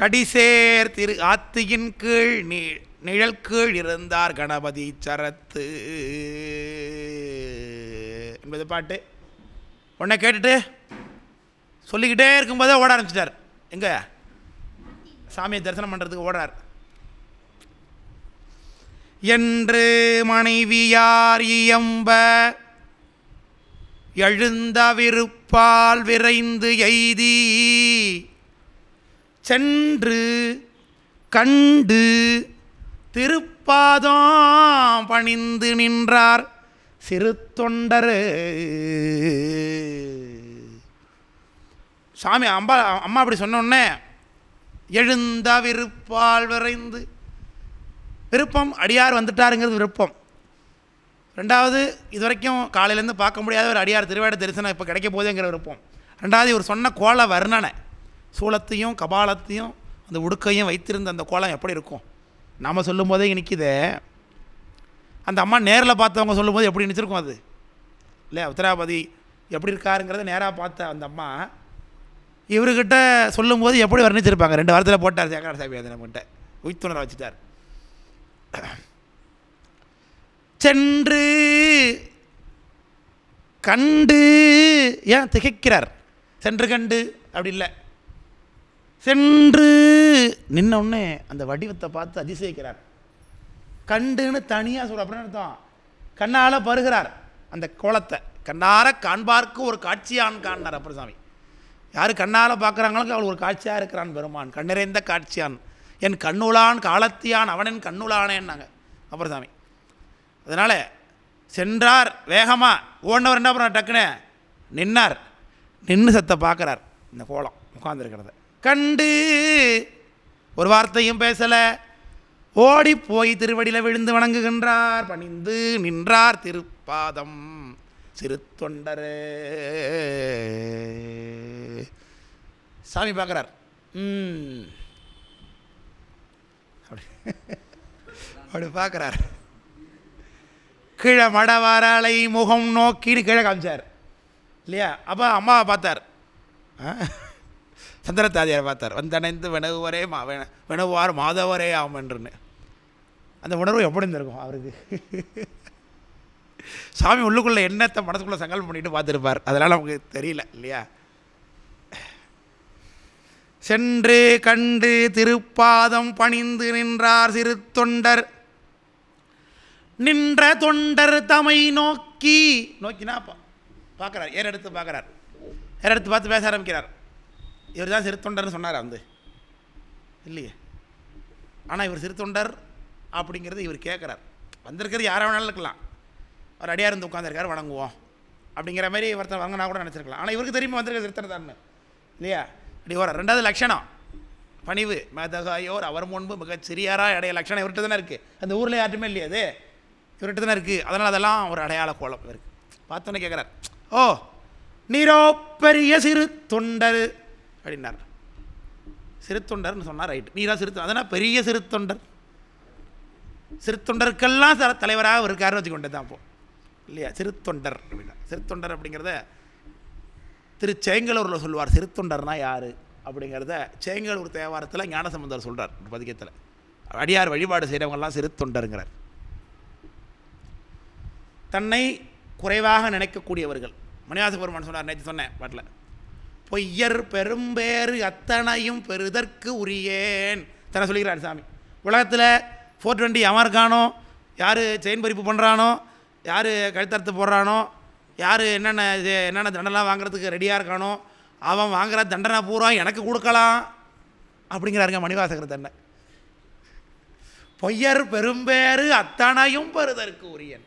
கடிசேர் திரு ஆத்தியின் கீழ் நிழல் கீழ் இருந்தார் கணபதி சரத்து என்பது பாட்டு. உடனே கேட்டுட்டு சொல்லிக்கிட்டே இருக்கும்போதே ஓட ஆரம்பிச்சிட்டார். எங்கே சாமியை தரிசனம் பண்ணுறதுக்கு ஓடுறார். என்று மனைவியார் இயம்ப எழுந்த விருப்பால் விரைந்து எய்தி சென்று கண்டு திருப்பாதம் பணிந்து நின்றார் சிறு தொண்டர். சாமி அம்மா அப்படி சொன்னோடனே எழுந்த விருப்பால் விரைந்து, விருப்பம் அடியார் வந்துட்டாருங்கிறது விருப்பம். ரெண்டாவது, இது வரைக்கும் காலையிலேருந்து பார்க்க முடியாத ஒரு அடியார் திருவேட தரிசனம் இப்போ கிடைக்க போதேங்கிற விருப்பம். ரெண்டாவது, இவர் சொன்ன கோல வர்ணனை, சூலத்தையும் கபாலத்தையும் அந்த உடுக்கையும் வைத்திருந்த அந்த கோலம் எப்படி இருக்கும் நாம் சொல்லும் போதே நிற்கிதே. அந்த அம்மா நேரில் பார்த்தவங்க சொல்லும்போது எப்படி நினச்சிருக்கும் அது இல்லையா? உத்தராபதி எப்படி இருக்காருங்கிறத நேராக பார்த்த அந்த அம்மா இவர்கிட்ட சொல்லும்போது எப்படி வர்ணிச்சிருப்பாங்க. 2 வாரத்தில் போட்டார் சேகர சாமி. அதை நம்மகிட்ட உய்த்துணரை வச்சுட்டார். சென்று கண்டு, ஏன் திகைக்கிறார்? சென்று கண்டு அப்படி இல்லை, சென்று நின்ன உடனே அந்த வடிவத்தை பார்த்து அதிசயிக்கிறார். கண்டுன்னு தனியாக சொல்ற அப்படின்னு அர்த்தம். கண்ணால் பருகிறார் அந்த கோலத்தை. கண்ணார காண்பார்க்கு ஒரு காட்சியான் காண்னார் அப்பர் சாமி. யார் கண்ணால் பார்க்குறாங்களுக்கு அவள் ஒரு காட்சியாக இருக்கிறான் பெருமான். கண்ணிறைந்த காட்சியான் என் கண்ணுளான் காலத்தியான் அவனின் கண்ணுளானேன்னாங்க அப்பர் சாமி. அதனால் சென்றார் வேகமாக. ஓடினவர் என்ன பண்ணார்? டக்குன்னு நின்னார். நின்று சத்தை பார்க்குறார் இந்த கோலம் உட்கார்ந்துருக்கிறத கண்டு. ஒரு வார்த்தையும் பேசலை. ஓடி போய் திருவடியில் விழுந்து வணங்குகின்றார். பணிந்து நின்றார் திருப்பாதம் சிறு தொண்டர். சாமி பார்க்குறார். அப்படி பார்க்குறார். கீழே மடவாராலை முகம் நோக்கின்னு கீழே காமிச்சார் இல்லையா? அப்போ அம்மாவை பார்த்தார், சந்திரத்தாதியாரை பார்த்தார். வந்தணைந்து வினவுவரே வினவுவார் மாதவரே ஆமென்றுன்னு. அந்த உணர்வு எப்படி இருந்திருக்கும் அவருக்கு? சாமி உள்ளுக்குள்ளே என்னத்தை மனசுக்குள்ளே சங்கல்பம் பண்ணிட்டு பார்த்துருப்பார். அதனால் நமக்கு தெரியல இல்லையா? சென்று கண்டு திருப்பாதம் பணிந்து நின்றார் சிறு தொண்டர். நின்ற தொண்டர் தமை நோக்கினா பார்க்குறார். ஏறெடுத்து பார்க்குறார். ஏறெடுத்து பார்த்து பேச ஆரம்பிக்கிறார். இவர் தான் சிறு தொண்டர்னு சொன்னார் வந்து இல்லையே. ஆனால் இவர் சிறு தொண்டர் அப்படிங்கிறது இவர் கேட்குறார். வந்திருக்கிறது யாராக வேணாலும் இருக்கலாம். அவர் அடியார் இருந்து உட்காந்துருக்காரு, வணங்குவோம் அப்படிங்கிற மாதிரி ஒருத்தர் வாங்கினா கூட நினச்சிருக்கலாம். ஆனால் இவருக்கு தெரியுமா வந்திருக்க சிறு தொண்டர்னு இல்லையா? அப்படி வர. ரெண்டாவது லட்சணம் பணிவு. மேதகாயோர் அவர் முன்பு மிகச் சிறியாராக அடைய லட்சணம் இவர்கிட்ட தானே இருக்குது. அந்த ஊரில் யாருமே இல்லையா? அது இவர்கிட்ட தானே இருக்குது. அதனால் அதெல்லாம் ஒரு அடையாள கோலம் இவருக்கு. பார்த்தோன்னே கேட்குறார், ஓ நீரோ பெரிய சிறு தொண்டர் அப்படின்னார். சிறு தொண்டர்னு சொன்னார். ரைட்டு, நீரா சிறு தொண்டர், அதனால் பெரிய சிறு தொண்டர். சிறு தொண்டருக்கெல்லாம் தலைவராக இருக்காருன்னு வச்சுக்கொண்டே தான் அப்போது இல்லையா? சிறு தொண்டர் அப்படின்னா. சிறு தொண்டர் அப்படிங்கிறத திருச்செங்கலூரில் சொல்லுவார். சிறு தொண்டர்னா யார் அப்படிங்கிறத சேங்கலூர் தேவாரத்தில் ஞானசம்பந்தர் சொல்கிறார் ஒரு பதிகத்தில். அடியார் வழிபாடு செய்கிறவங்கெல்லாம் சிறு தொண்டருங்கிறார். தன்னை குறைவாக நினைக்கக்கூடியவர்கள். மணிவாச பெருமான் சொன்னார், நேற்று சொன்னேன் பாட்டில், பொய்யர் பெரும்பேறு அத்தனையும் பெறுதற்கு உரியேன் தன்னை சொல்லிக்கிறார் சாமி. உலகத்தில் 420 எவன் இருக்கானோ, யார் செயின் பறிப்பு பண்ணுறானோ, யார் கழுத்தறுத்து போடுறானோ, யார் என்னென்ன தண்டனைலாம் வாங்குறதுக்கு ரெடியாக இருக்கானோ, அவன் வாங்குகிற தண்டனை பூரா எனக்கு கொடுக்கலாம் அப்படிங்கிறாருங்க மணிவாசகர் தண்டனை. பொய்யர் பெரும்பேறு அத்தனையும் பெறுதற்கு உரியன்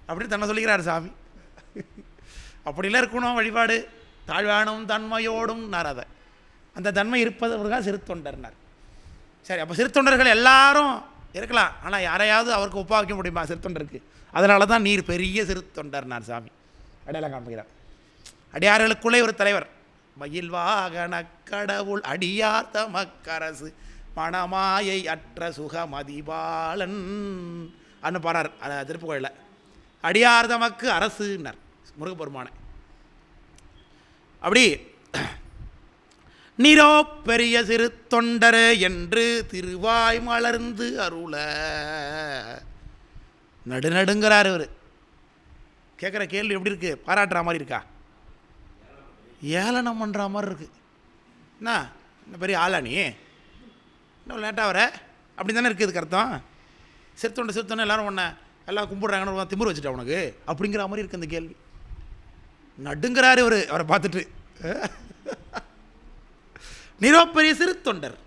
அப்படின்னு தன்னை சொல்லிக்கிறார் சாமி. அப்படிலாம் இருக்கணும் வழிபாடு. தாழ்வானும் தன்மையோடும் அதை அந்த தன்மை இருப்பதற்காக சிறு தொண்டர்னார். சரி, அப்போ சிறு தொண்டர்கள் எல்லாரும் இருக்கலாம். ஆனால் யாரையாவது அவருக்கு ஒப்பா வைக்க முடியுமா சிறு தொண்டருக்கு? அதனால தான் நீர் பெரிய சிறு தொண்டர்னார் சாமி. அடையாளம் காண்பிக்கிறார். அடியார்களுக்குள்ளே ஒரு தலைவர். மயில் வாகன கடவுள் அடியார் தமக்கரசு மணமாயை அற்ற சுகமதிபாலன் அன்னு பாரார் திருப்புகழில். அடியார் தமக்கு அரசுன்னார் முருகப்பெருமானை. அப்படி நீரோ பெரிய சிறு தொண்டர் என்று திருவாய் மலர்ந்து அருள நடுநடுங்கிறார். இவர் கேட்குற கேள்வி எப்படி இருக்குது? பாராட்டுற மாதிரி இருக்கா? ஏளனம் பண்ணுற மாதிரி இருக்குது. என்ன பெரிய ஆளா நீ? இன்னும் லேட்டாக வர அப்படி தானே இருக்குது இதுக்கு அர்த்தம். சிறுத்தொண்டை எல்லோரும் ஒன்று எல்லாம் கும்பிட்றாங்கன்னு திமிரு வச்சுட்டா உனக்கு அப்படிங்கிற மாதிரி இருக்குது அந்த கேள்வி. நடுங்கிறாரு அவரை பார்த்துட்டு. நிரோப்பெரிய சிறுத்தொண்டர்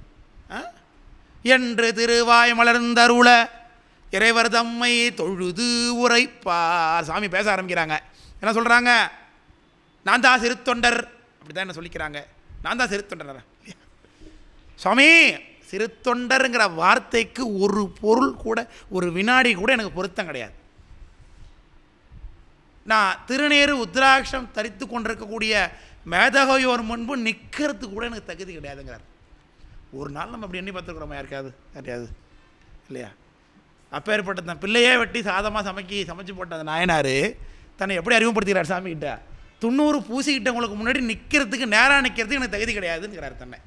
என்று திருவாய் மலர்ந்தருள இறைவர் தம்மை தொழுது உரைப்பார். சாமி பேச ஆரம்பிக்கிறாங்க. என்ன சொல்கிறாங்க? நான் தான் சிறுத்தொண்டர், அப்படி தான் என்ன சொல்லிக்கிறாங்க. நான் தான் சிறுத்தொண்டர். சுவாமி, சிறுத்தொண்டருங்கிற வார்த்தைக்கு ஒரு பொருள் கூட, ஒரு வினாடி கூட எனக்கு பொருத்தம் கிடையாது. நான் திருநீறு உத்ராட்சம் தரித்து கொண்டிருக்கக்கூடிய மேதகையோர் முன்பு நிற்கிறது கூட எனக்கு தகுதி கிடையாதுங்கிறார். ஒரு நாள் நம்ம அப்படி எண்ணி பார்த்துருக்குறோமா யாரையாவது இல்லையா? அப்பேற்பட்ட தன் பிள்ளையே வெட்டி சாதமாக சமைச்சு போட்ட அந்த நாயனார் தன்னை எப்படி அறிமுகப்படுத்துகிறார் சாமிக்கிட்ட? 90 பூசிக்கிட்டவங்களுக்கு முன்னாடி நிற்கிறதுக்கு, நேராக நிற்கிறதுக்கு எனக்கு தகுதி கிடையாதுங்கிறார் தன்னை.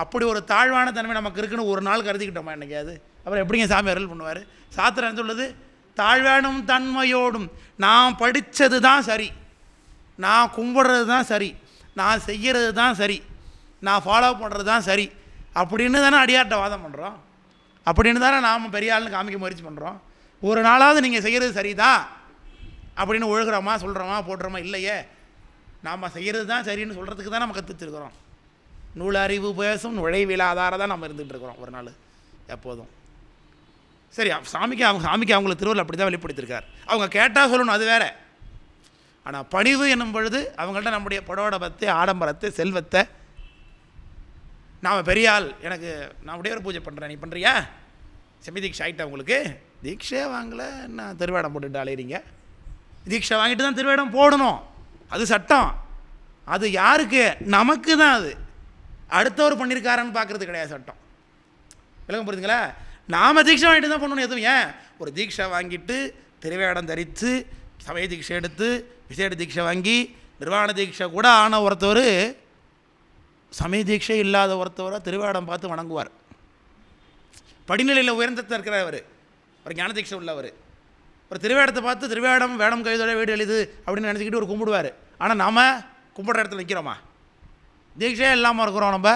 அப்படி ஒரு தாழ்வான தன்மை நமக்கு இருக்குன்னு ஒரு நாள் கருதிக்கிட்டோமா என்னைக்காவது? அப்புறம் எப்படிங்க சாமி அருள் பண்ணுவார்? சாத்திரம் சொல்லுது, தாழ்வானும் தன்மையோடும் நான் படித்தது தான் சரி, நான் கும்பிட்றது தான் சரி, நான் செய்கிறது தான் சரி, நான் ஃபாலோ பண்ணுறது தான் சரி அப்படின்னு தானே அடியார்கிட்ட வாதம் பண்ணுறோம். அப்படின்னு தானே நாம் பெரிய ஆள்னு காமிக்க முயற்சி பண்ணுறோம். ஒரு நாளாவது நீங்கள் செய்கிறது சரிதான் அப்படின்னு ஒழுகிறோமா, சொல்கிறோமா, போடுறோமா? இல்லையே. நாம் செய்கிறது தான் சரின்னு சொல்கிறதுக்கு தான் நம்ம கற்றுச்சிருக்கிறோம். நூலறிவு பேசும் நுழைவிலாதார தான் நம்ம இருந்துகிட்டு இருக்கிறோம் ஒரு நாள் எப்போதும். சரி, சாமிக்கு அவங்களுக்கு திருவள்ளுவர் அப்படி தான் வெளிப்படுத்தியிருக்கார். அவங்க கேட்டால் சொல்லணும், அது வேறு. ஆனால் பணிவு என்னும் பொழுது அவங்கள்ட்ட நம்முடைய படோடபத்தை, ஆடம்பரத்தை, செல்வத்தை, நாம் பெரிய ஆள், எனக்கு நான் உடைய ஒரு பூஜை பண்ணுறேன், நீ பண்ணுறியா? செமி தீட்சை ஆகிட்ட உங்களுக்கு தீட்சையே வாங்கலை, நான் திருவேடம் போட்டுட்டு அலையிறீங்க. தீட்சை வாங்கிட்டு தான் திருவேடம் போடணும், அது சட்டம். அது யாருக்கு? நமக்கு தான். அது அடுத்தவர் பண்ணியிருக்காரான்னு பார்க்குறது கிடையாது சட்டம். விளக்கம் புரியுதுங்களா? நாம் தீட்சை வாங்கிட்டு தான் பண்ணணும். எதுவும் ஏன் ஒரு தீட்சை வாங்கிட்டு திருவேடம் தரித்து சமய தீட்சை எடுத்து விசேட தீட்சை வாங்கி நிர்வாண தீட்சை கூட ஆன ஒருத்தவர் சமய தீட்சை இல்லாத ஒருத்தவரை திருவேடம் பார்த்து வணங்குவார். படிநிலையில் உயர்ந்தத்தில் இருக்கிறவர், ஒரு ஞான தீட்சை உள்ளவர், ஒரு திருவேடத்தை பார்த்து திருவேடம் வேடம் கைதோட வீடு எழுது அப்படின்னு நினச்சிக்கிட்டு ஒரு கும்பிடுவார். ஆனால் நாம் கும்பிட்ற இடத்துல நிற்கிறோமா? தீட்சையே இல்லாமல் இருக்கிறோம் நம்ம.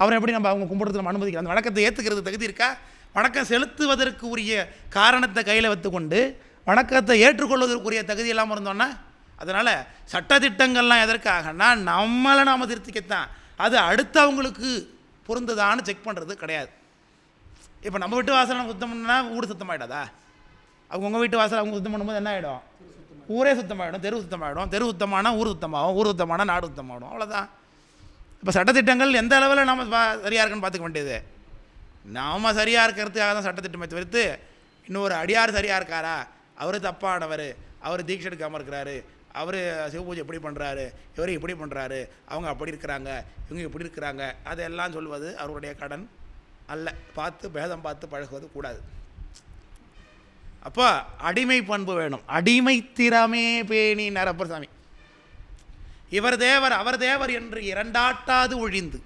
அவரை எப்படி அவங்க கும்பிட்றதுக்கு நம்ம அனுமதிக்கிறோம்? அந்த வணக்கத்தை ஏற்றுக்கிறது தகுதி இருக்கா? வணக்கம் செலுத்துவதற்கு உரிய காரணத்தை கையில் வைத்துக்கொண்டு வணக்கத்தை ஏற்றுக்கொள்வதற்குரிய தகுதி இல்லாமல் இருந்தோன்னா, அதனால் சட்டத்திட்டங்கள்லாம் எதற்காகனா நம்மளை நாம் திருத்திக்கத்தான். அது அடுத்தவங்களுக்கு பொருந்ததான்னு செக் பண்ணுறது கிடையாது. இப்போ நம்ம வீட்டு வாசல் நம்ம சுத்தம் பண்ணால் ஊர் சுத்தமாகிடாதா? அவங்க வீட்டு வாசல் அவங்க சுத்தம் பண்ணும்போது என்ன ஆகிடும்? ஊரே சுத்தமாகிடும், தெரு சுத்தமாகிடும். தெரு சுத்தமானால் ஊர் சுத்தமாகும், ஊர் சுத்தமானால் நாடு சுத்தமாகிடும். அவ்வளோதான். இப்போ சட்டத்திட்டங்கள் எந்த அளவில் நாம் சரியாக இருக்குன்னு பார்த்துக்க வேண்டியது. நாம் சரியாக இருக்கிறதுக்காக தான் சட்டத்திட்டமே தவிர்த்து இன்னொரு அடியார் சரியாக இருக்காரா, அவர் தப்பானவர், அவர் தீட்சை எடுக்காமல் இருக்கிறாரு, அவர் சிவபூஜை எப்படி பண்ணுறாரு, இவர் இப்படி பண்ணுறாரு, அவங்க அப்படி இருக்கிறாங்க, இவங்க இப்படி இருக்கிறாங்க, அதெல்லாம் சொல்வது அவருடைய கடன் அல்ல. பார்த்து பேதம் பார்த்து பழகுவது கூடாது. அப்போ அடிமை பண்பு வேணும். அடிமை திறமே பேணி நரப்பர் சாமி. இவர் தேவர் அவர் தேவர் என்று இரண்டாட்டாது ஒழிந்து,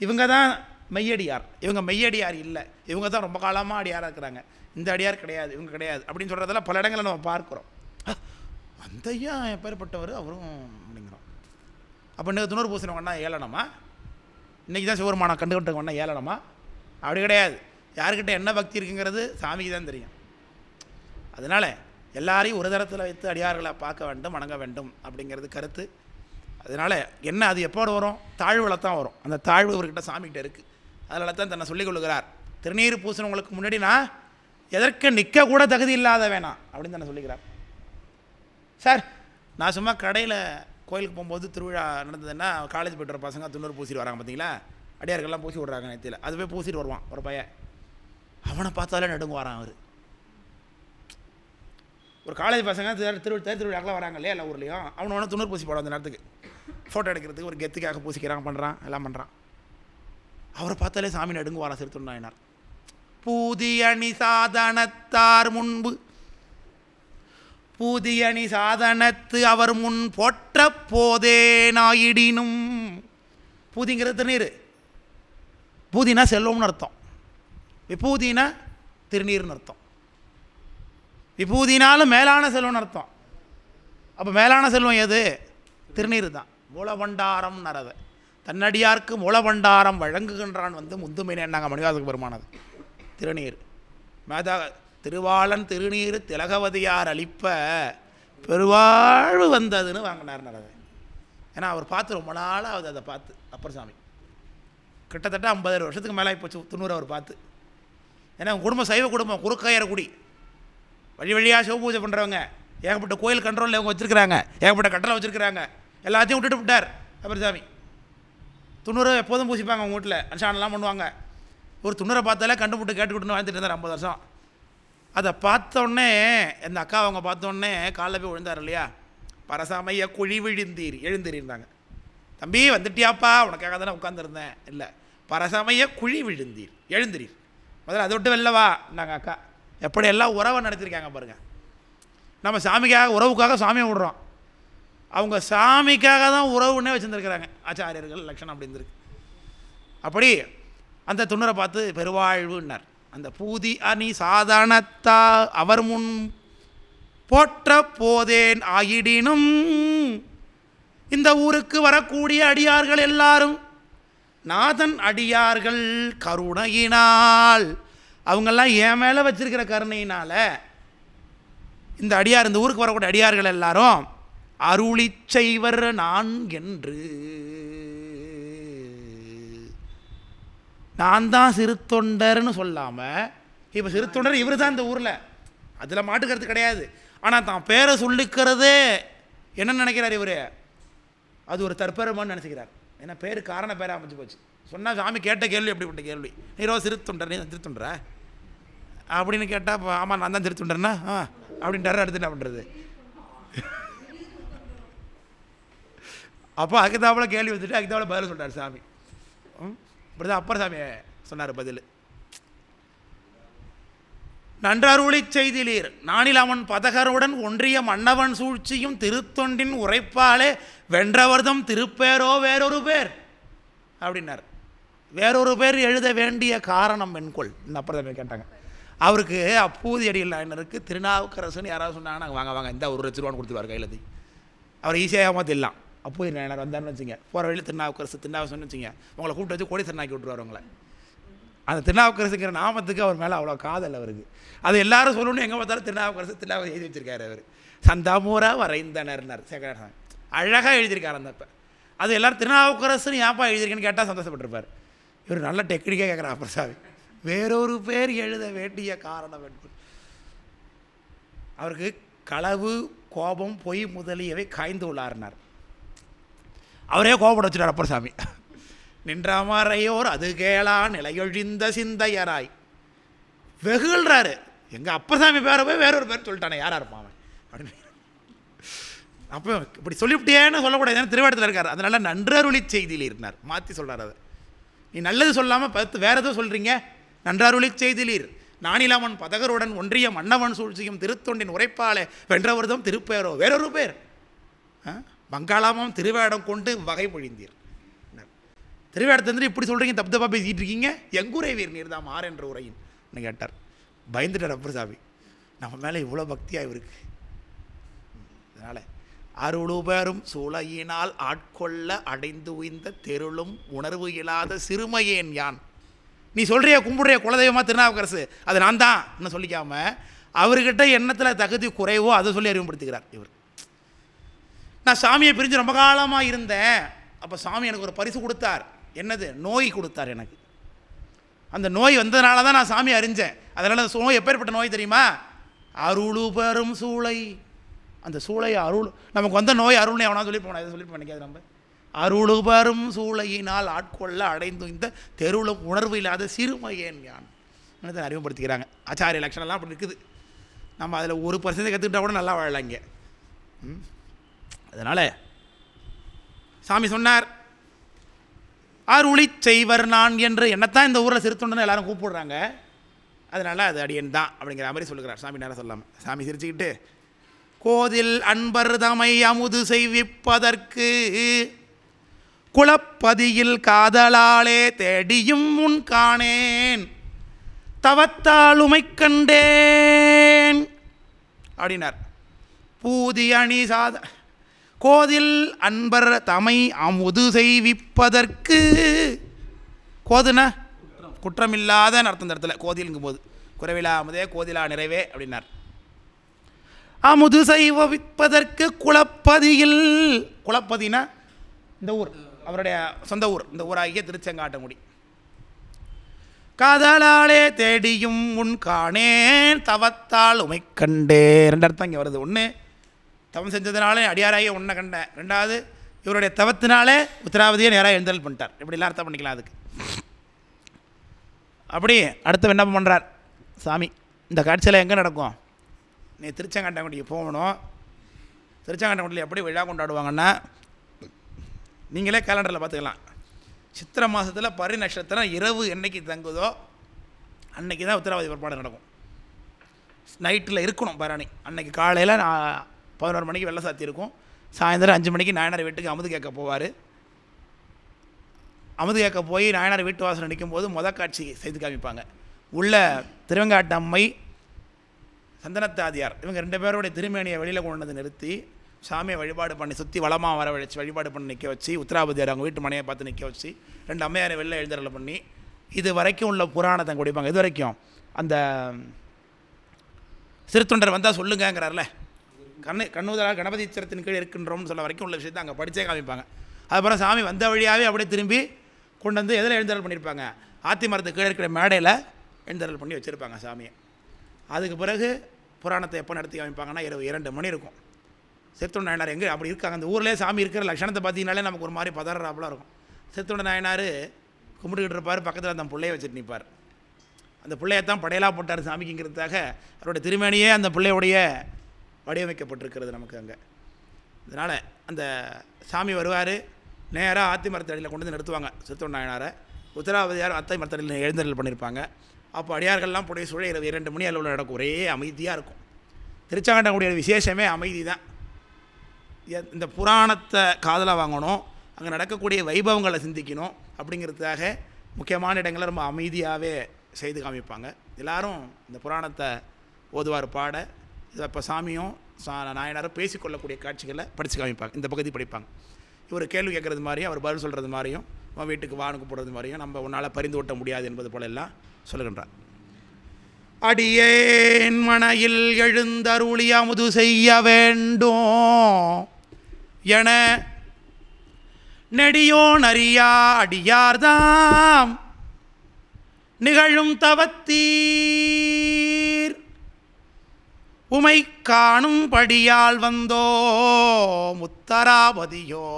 இவங்க தான் மெய்யடியார், இவங்க மெய்யடியார் இல்லை, இவங்க தான் ரொம்ப காலமாக அடியாராக இருக்கிறாங்க, இந்த அடியார் கிடையாது, இவங்க கிடையாது அப்படின்னு சொல்கிறதெல்லாம் பல இடங்களில் நம்ம பார்க்குறோம். அந்த ஐயா எப்பேற்பட்டவர் அவரும் அப்படிங்கிறோம். அப்போ இன்னும் துணர் பூசினவங்கன்னா ஏளனமா? இன்றைக்கி தான் சிவருமானம் கண்டுகிட்டவங்கன்னா ஏளனமா? அப்படி கிடையாது. யாருக்கிட்ட என்ன பக்தி இருக்குங்கிறது சாமிக்கு தான் தெரியும். அதனால் எல்லாரையும் ஒரு தரத்தில் வைத்து அடியார்களை பார்க்க வேண்டும், வணங்க வேண்டும் அப்படிங்கிறது கருத்து. அதனால் என்ன, அது எப்போது வரும்? தாழ்வில் தான் வரும். அந்த தாழ்வு இவர்கிட்ட சாமிகிட்ட இருக்குது. அதனால தான் தன்னை சொல்லிக் கொள்ளுகிறார். திருநீர் பூசினவங்களுக்கு முன்னாடி நான் எதற்கு நிற்கக்கூட தகுதி இல்லாத வேணாம் அப்படின்னு தன்னை சொல்லிக்கிறார். சார், நான் சும்மா கடையில் கோயிலுக்கு போகும்போது திருவிழா நடந்ததுன்னா காலேஜ் போய்ட்டு வர பசங்க துண்ணூறு பூசிட்டு வராங்க பார்த்தீங்களா? அடியார்கள்லாம் பூசி விட்றாங்க நேரத்தில். அதுவே பூசிட்டு வருவான் ஒரு பையன். அவனை பார்த்தாலே நடுங்க வரான். அவர் ஒரு காலேஜ் பசங்க திருவிழாக்கெலாம் வராங்க இல்லையா எல்லா ஊர்லேயும். அவனை துண்ணூறு பூசி போடும் அந்த நேரத்துக்கு, ஃபோட்டோ எடுக்கிறதுக்கு ஒரு கெத்துக்காக பூசிக்கிறாங்க, பண்ணுறான், எல்லாம் பண்ணுறான். அவரை பார்த்தாலே சாமி நடுங்க வரான் சிறுத்தொண்டாயினார். பூதியணி சாதனத்தார் முன்பு பூதியணி சாதனத்து அவர் முன் போற்ற போதே நாயிடினும். பூதிங்கிறது திருநீர். பூதினா செல்வம்னு அர்த்தம், விபூதினா திருநீர்னு அர்த்தம். விபூதினாலும் மேலான செல்வம்னு அர்த்தம். அப்போ மேலான செல்வம் எது? திருநீர் தான். மூலபண்டாரம் நரத தன்னடியார்க்கு மூலபண்டாரம் வழங்குகின்றான் வந்து முந்துமைனே நாங்கள் மணிவாசக பெருமானது திருநீர் மேதா திருவாளன் திருநீர் திலகவதியார் அளிப்ப பெருவாழ்வு வந்ததுன்னு வாங்கினார் நடது. ஏன்னா அவர் பார்த்து ரொம்ப நாளாக அதை பார்த்து அப்பர் சாமி கிட்டத்தட்ட 50 வருஷத்துக்கு மேலே போச்சு 90 அவர் பார்த்து. ஏன்னா குடும்பம் சைவ குடும்பம் குறுக்கையரக்குடி வழி வழியாக சிவ பூஜை பண்ணுறவங்க ஏகப்பட்ட கோயில் கண்ட்ரோலில் அவங்க வச்சுருக்கிறாங்க, ஏகப்பட்ட கட்டளை வச்சுருக்கிறாங்க, எல்லாத்தையும் விட்டுட்டு விட்டார் அப்பர் சாமி. 90 எப்போதும் பூசிப்பாங்க அவங்க வீட்டில் அனுஷானெல்லாம் பண்ணுவாங்க. ஒரு 90 பார்த்தாலே கண்டுபிட்டு கேட்டுக்கிட்டுன்னு வாழ்ந்துட்டு இருந்தார் 50 வருஷம். அதை பார்த்தோடனே இந்த அக்கா அவங்க பார்த்தோடனே காலைல போய் விழுந்தார் இல்லையா, பரசாமைய குழி விழுந்தீர் எழுந்திருந்தாங்க. தம்பி வந்துட்டியாப்பா உனக்காக தானே உட்காந்துருந்தேன். இல்லை பரசாமைய குழி விழுந்தீர் எழுந்திரீர், முதல்ல அதை விட்டு வெளில வா நாங்கள் அக்கா. எப்படி எல்லாம் உறவை நடத்திருக்காங்க பாருங்கள். நம்ம சாமிக்காக உறவுக்காக சாமியை விடுறோம், அவங்க சாமிக்காக தான் உறவுன்னே வச்சுருந்துருக்கிறாங்க ஆச்சாரியர்கள் லட்சணம் அப்படி இருந்திருக்கு. அப்படி அந்த 90 பார்த்து பெருவாழ்வுன்னார். அந்த பூதி அணி சாதாரணத்தா அவர் முன் போற்ற போதேன் ஆயிடினும் இந்த ஊருக்கு வரக்கூடிய அடியார்கள் எல்லாரும் நாதன் அடியார்கள் கருணையினால், அவங்கெல்லாம் என் மேலே வச்சிருக்கிற கருணையினால் இந்த அடியார் இந்த ஊருக்கு வரக்கூடிய அடியார்கள் எல்லாரும் அருளி செய்வர் நான் என்று, நான் தான் சிறு தொண்டர்னு சொல்லாமல் இப்போ சிறு தொண்டர் இவர் தான் இந்த ஊரில், அதில் மாட்டுக்கிறது கிடையாது. ஆனால் தான் பேரை சொல்லிக்கிறதே என்ன நினைக்கிறார் இவர், அது ஒரு தற்பெருமான்னு நினச்சிக்கிறார். ஏன்னா பேர் காரண பேராக அமைச்சு போச்சு. சொன்னால் சாமி கேட்ட கேள்வி எப்படிப்பட்ட கேள்வி, நீரோ சிறு தொண்டர், நீ திருத்தொண்டரா அப்படின்னு கேட்டால் ஆமாம் நான் தான் திருத்தொண்டர்னா அப்படின்ட்டாரு. அடுத்து என்ன பண்ணுறது? அப்போ அதுக்குதாப்புல கேள்வி வச்சுட்டு அதுக்குதாப்புல பதில் சொல்கிறார் சாமி. இப்படி தான் அப்பர் சாமி சொன்னார் பதில். நன்றருளி செய்திலீர் நானில் அவன் பதகருடன் ஒன்றிய மன்னவன் சூழ்ச்சியும் திருத்தொண்டின் உரைப்பாலே வென்றவர்தம் திருப்பேரோ வேறொரு பேர் அப்படின்னார். வேறொரு பேர் எழுத வேண்டிய காரணம் வெண்கொள் அப்பர் சாமி கேட்டாங்க. அவருக்கு அப்பூதி அடியில் நாயனருக்கு திருநாவுக்கரசுன்னு யாராவது சொன்னாங்கன்னா வாங்க வாங்க இந்த 1 லட்ச ரூபான்னு கொடுத்துருவார் கையில். அவர் ஈஸியாக மாற்றிடலாம். அப்பூதி நாயனர் வந்தார்னு வச்சுங்க, போகிற வழியில் திருநாவுக்கரசுன்னு வச்சுங்க, உங்களை கூப்பிட்டு வச்சு கோடீஸ்வரனாக்கி விட்டுருவார் உங்களை. அந்த திருநாவுக்கரசுங்கிற நாமத்துக்கு அவர் மேலே அவ்வளோ காதல் அவருக்கு. அது எல்லாரும் சொல்லணும்னு எங்கே பார்த்தாலும் திருநாவுக்கரசு எழுதி வச்சிருக்காரு. அவர் சந்தாமூரா வரைந்தனர்னார் சேகரன், அழகாக எழுதியிருக்கார் அந்த. அது எல்லோரும் திருநாவுக்கரசுன்னு ஏப்பா எழுதியிருக்கேன்னு கேட்டால் சந்தோஷப்பட்டிருப்பார். இவர் நல்ல டெக்னிக்காக கேட்குறார் அப்பர் சாமி. வேறொரு பேர் எழுத வேண்டிய காரணம் என்று அவருக்கு களவு கோபம் பொய் முதலியவை காய்ந்து உள்ளார்னார். அவரே கோபப்பட வச்சுட்டார் அப்பர் சாமி. நின்றாமறையோர் அது கேளா நிலையொழிந்த சிந்தையராய் வெகுள்றாரு. எங்கள் அப்பர் சாமி பேரை போய் வேறொரு பேர் சொல்லிட்டானே யாராக இருப்பான் அவன் அப்படின்னு. அப்போ இப்படி சொல்லிவிட்டேன்னு சொல்லக்கூடாது, ஏன்னா திருவாடத்தில் இருக்கார். அதனால் நன்றருளி செய்தியில் இருந்தார், மாற்றி சொல்கிறார். அதை நீ நல்லது சொல்லாமல் பார்த்து வேறு எதுவும் சொல்கிறீங்க. நன்றருளி செய்திலீர் நானிலாமன் பதகருடன் ஒன்றிய மன்னவன் சூழ்ச்சியும் திருத்தொண்டின் உரைப்பாலே வென்றவர்தம் திருப்பேரோ வேறொரு பேர் வங்காளமும் திருவேடம் கொண்டு வகை பொழிந்தீர். திருவேடத்திலிருந்து இப்படி சொல்கிறீங்க, தப்பு தப்பாக பேசிக்கிட்டு இருக்கீங்க, எங்குரை வீர் நீர் தான் மாறு என்ற உரையின்னு கேட்டார். பயந்துட்டார் அப்பர் சாமி. நம்ம மேலே இவ்வளோ பக்தியாக இருக்கு. அதனால் அருளுபெரும் சூளையினால் ஆட்கொள்ள அடைந்து உய்ந்த தெருளும் உணர்வு இல்லாத சிறுமையேன் யான். நீ சொல்கிறிய கும்பிடுறிய குலதெய்வமாக திருநாவுக்கரசு, அது நான் தான் இன்னும் சொல்லிக்காமல் அவர்கிட்ட எண்ணத்தில் தகுதி குறைவோ அதை சொல்லி அறிமுகப்படுத்துகிறார் இவர். நான் சாமியை பிரிஞ்சு ரொம்ப காலமாக இருந்தேன். அப்போ சாமி எனக்கு ஒரு பரிசு கொடுத்தார். என்னது? நோய் கொடுத்தார் எனக்கு. அந்த நோய் வந்ததுனால தான் நான் சாமி அறிஞ்சேன். அதனால் அந்த நோய் எப்பேற்பட்ட நோய் தெரியுமா? அருளு பெரும் சூளை. அந்த சூளை அருள் நமக்கு வந்த நோய் அருள்னு எவனா சொல்லி போனா இதை சொல்லி நினைக்காது. நம்ம அருளு பெரும் சூளையினால் ஆட்கொள்ள அடைந்து இந்த தெருளும் உணர்வு இல்லாத சிறுமையேன் யான் அறிமுகப்படுத்திக்கிறாங்க. ஆச்சாரிய லட்சணம்லாம் அப்படி இருக்குது. நம்ம அதில் 1% கற்றுக்கிட்டா கூட நல்லா வாழலாம் இங்கே. அதனால் சாமி சொன்னார் அருளி செய்வர் நான் என்று. என்னத்தான் இந்த ஊரில் சிறுத்தொண்டன்னு எல்லாரும் கூப்பிடுறாங்க, அதனால் அது அடியன் தான் அப்படிங்கிற மாதிரி சொல்லுகிறார் சாமி. நேரம் சொல்லாமல் சாமி சிரிச்சுக்கிட்டு கோதில் அன்பர் தமை அமுது செய்விப்பதற்கு குளப்பதியில் காதலாலே தேடியும் முன் காணேன் தவத்தாளுமை கண்டேன் அப்படின்னார். பூதி அணி கோதில் அன்பர் தமை அமுது செய்விப்பதற்கு. கோதுனா குற்றமில்லாத அர்த்தம். இந்த இடத்துல கோதிலுங்கும் போது குறைவிலா அமுதே கோதிலா நிறைவே அப்படின்னார். அமுது செய்விப்பதற்கு குளப்பதியில். குளப்பதினா இந்த ஊர், அவருடைய சொந்த ஊர், இந்த ஊராகிய திருச்செங்காட்டங்குடி. காதலாலே தேடியும் உன் காணேன் தவத்தால் உமை கண்டே. ரெண்டு அர்த்தம் இங்கே வருது. ஒன்று, தவம் செஞ்சதுனாலே அடியாராகிய உன்னை கண்டேன். ரெண்டாவது, இவருடைய தவத்தினாலே உத்தராவதியை நேராக எழுந்தல் பண்ணிட்டார். இப்படிலாம் அர்த்தம் பண்ணிக்கலாம் அதுக்கு. அப்படி அடுத்து என்ன பண்ணுறார் சாமி? இந்த காட்சியில் எங்கே நடக்கும்? நீ திருச்செங்காட்டங்குடிக்கு போகணும். திருச்செங்காட்டங்குடியில் எப்படி விழா கொண்டாடுவாங்கன்னா, நீங்களே கேலண்டரில் பார்த்துக்கலாம். சித்திரை மாதத்தில் பரி நட்சத்திரம் இரவு என்றைக்கு தங்குதோ அன்றைக்கி தான் உத்தராவதி புறப்பாடு நடக்கும். நைட்டில் இருக்கணும் பரணி. அன்றைக்கி காலையில் 11 மணிக்கு வெள்ளை சாத்தி இருக்கும். சாயந்தரம் 5 மணிக்கு நாயனார் வீட்டுக்கு அமுது கேட்க போவார். அமுது கேட்க போய் நாயனார் வீட்டு வாசல் நிற்கும்போது காட்சி செய்து காமிப்பாங்க. உள்ள திருவெங்காட்டு அம்மை, சந்தனத்தாதியார், இவங்க 2 பேருடைய திருமேனியை வெளியில் கொண்டு வந்து நிறுத்தி சாமியை வழிபாடு பண்ணி சுற்றி வளமாக வரவழைச்சி வழிபாடு பண்ணி நிற்க வச்சு, உத்தராபதியார் அவங்க வீட்டு மனையை பார்த்து நிற்க வச்சு 2 அம்மையாரை வெளில எழுந்தரலை பண்ணி இது வரைக்கும் உள்ள புராணத்தை குடிப்பாங்க. இது வரைக்கும் அந்த சிறுத்தொண்டர் வந்தால் சொல்லுங்கிறார்ல, கண்ணூதரா கணபதி சிரத்தின் கீழ் இருக்கின்றோம்னு சொல்ல வரைக்கும் உள்ள விஷயத்தை அங்கே படித்தே காமிப்பாங்க. அதுக்கப்புறம் சாமி வந்த வழியாகவே அப்படியே திரும்பி கொண்டு வந்து எதில் எழுந்தரல் பண்ணியிருப்பாங்க? ஆத்தி மரத்து கீழே இருக்கிற மேடையில் எழுந்தரல் பண்ணி வச்சுருப்பாங்க சாமியை. அதுக்கு பிறகு புராணத்தை எப்போ நடத்தி காமிப்பாங்கன்னா இரவு 2 மணி இருக்கும். சிறுத்தொண்ட நாயனார் எங்கே அப்படி இருக்காங்க. அந்த ஊர்லேயே சாமி இருக்கிற லட்சணத்தை பார்த்தீங்கனாலே நமக்கு ஒரு மாதிரி பதறாப்புலாம் இருக்கும். சிறுத்தொண்ட நாயனார் கும்பிட்டுக்கிட்டு இருப்பார், பக்கத்தில் அந்த பிள்ளையை வச்சுட்டு நிற்பார். அந்த பிள்ளையத்தான் படையலாக போட்டார் சாமிக்குங்கிறதுக்காக அவருடைய திருமேனியே அந்த பிள்ளையுடைய வடிவமைக்கப்பட்டிருக்கிறது நமக்கு அங்கே. அதனால் அந்த சாமி வருவார், நேராக ஆத்தி மரத்தடியில் கொண்டு வந்து நிறுத்துவாங்க சிறுத்தொண்ட நாயனாரை. உத்தராவதியார் அத்தை மரத்தடியில் எழுந்தருள் பண்ணியிருப்பாங்க. அப்போ அடியார்கள்லாம் புடைய சூழ இரவு 2 மணி அளவில் நடக்கும். ஒரே அமைதியாக இருக்கும். திருச்செங்காட்டங்குடிய விசேஷமே அமைதி தான். இந்த புராணத்தை காதலாக வாங்கணும், அங்கே நடக்கக்கூடிய வைபவங்களை சிந்திக்கணும் அப்படிங்கிறதுக்காக முக்கியமான இடங்களை ரொம்ப அமைதியாகவே செய்து காமிப்பாங்க. எல்லோரும் இந்த புராணத்தை ஓதுவார் பாட. இதை இப்போ சாமியும் நாயனாரும் பேசிக்கொள்ளக்கூடிய காட்சிகளை படித்து காமிப்பாங்க. இந்த பகுதி படிப்பாங்க. இவர் கேள்வி கேட்குறது மாதிரியும் அவர் பதில் சொல்கிறது மாதிரியும் அவன் வீட்டுக்கு வானுக்கு போடுறது மாதிரியும் நம்ம உன்னால் பரிந்து ஓட்ட முடியாது என்பது போல எல்லாம் சொல்லுகின்றார். அடியேன் மனையில் எழுந்தருளி அமுது செய்ய வேண்டும் என நெடியோன் அறியா அடியார்தாம் நிகழும் தவத்தீர் உமை காணும் படியால் வந்தோ முத்தராபதியோ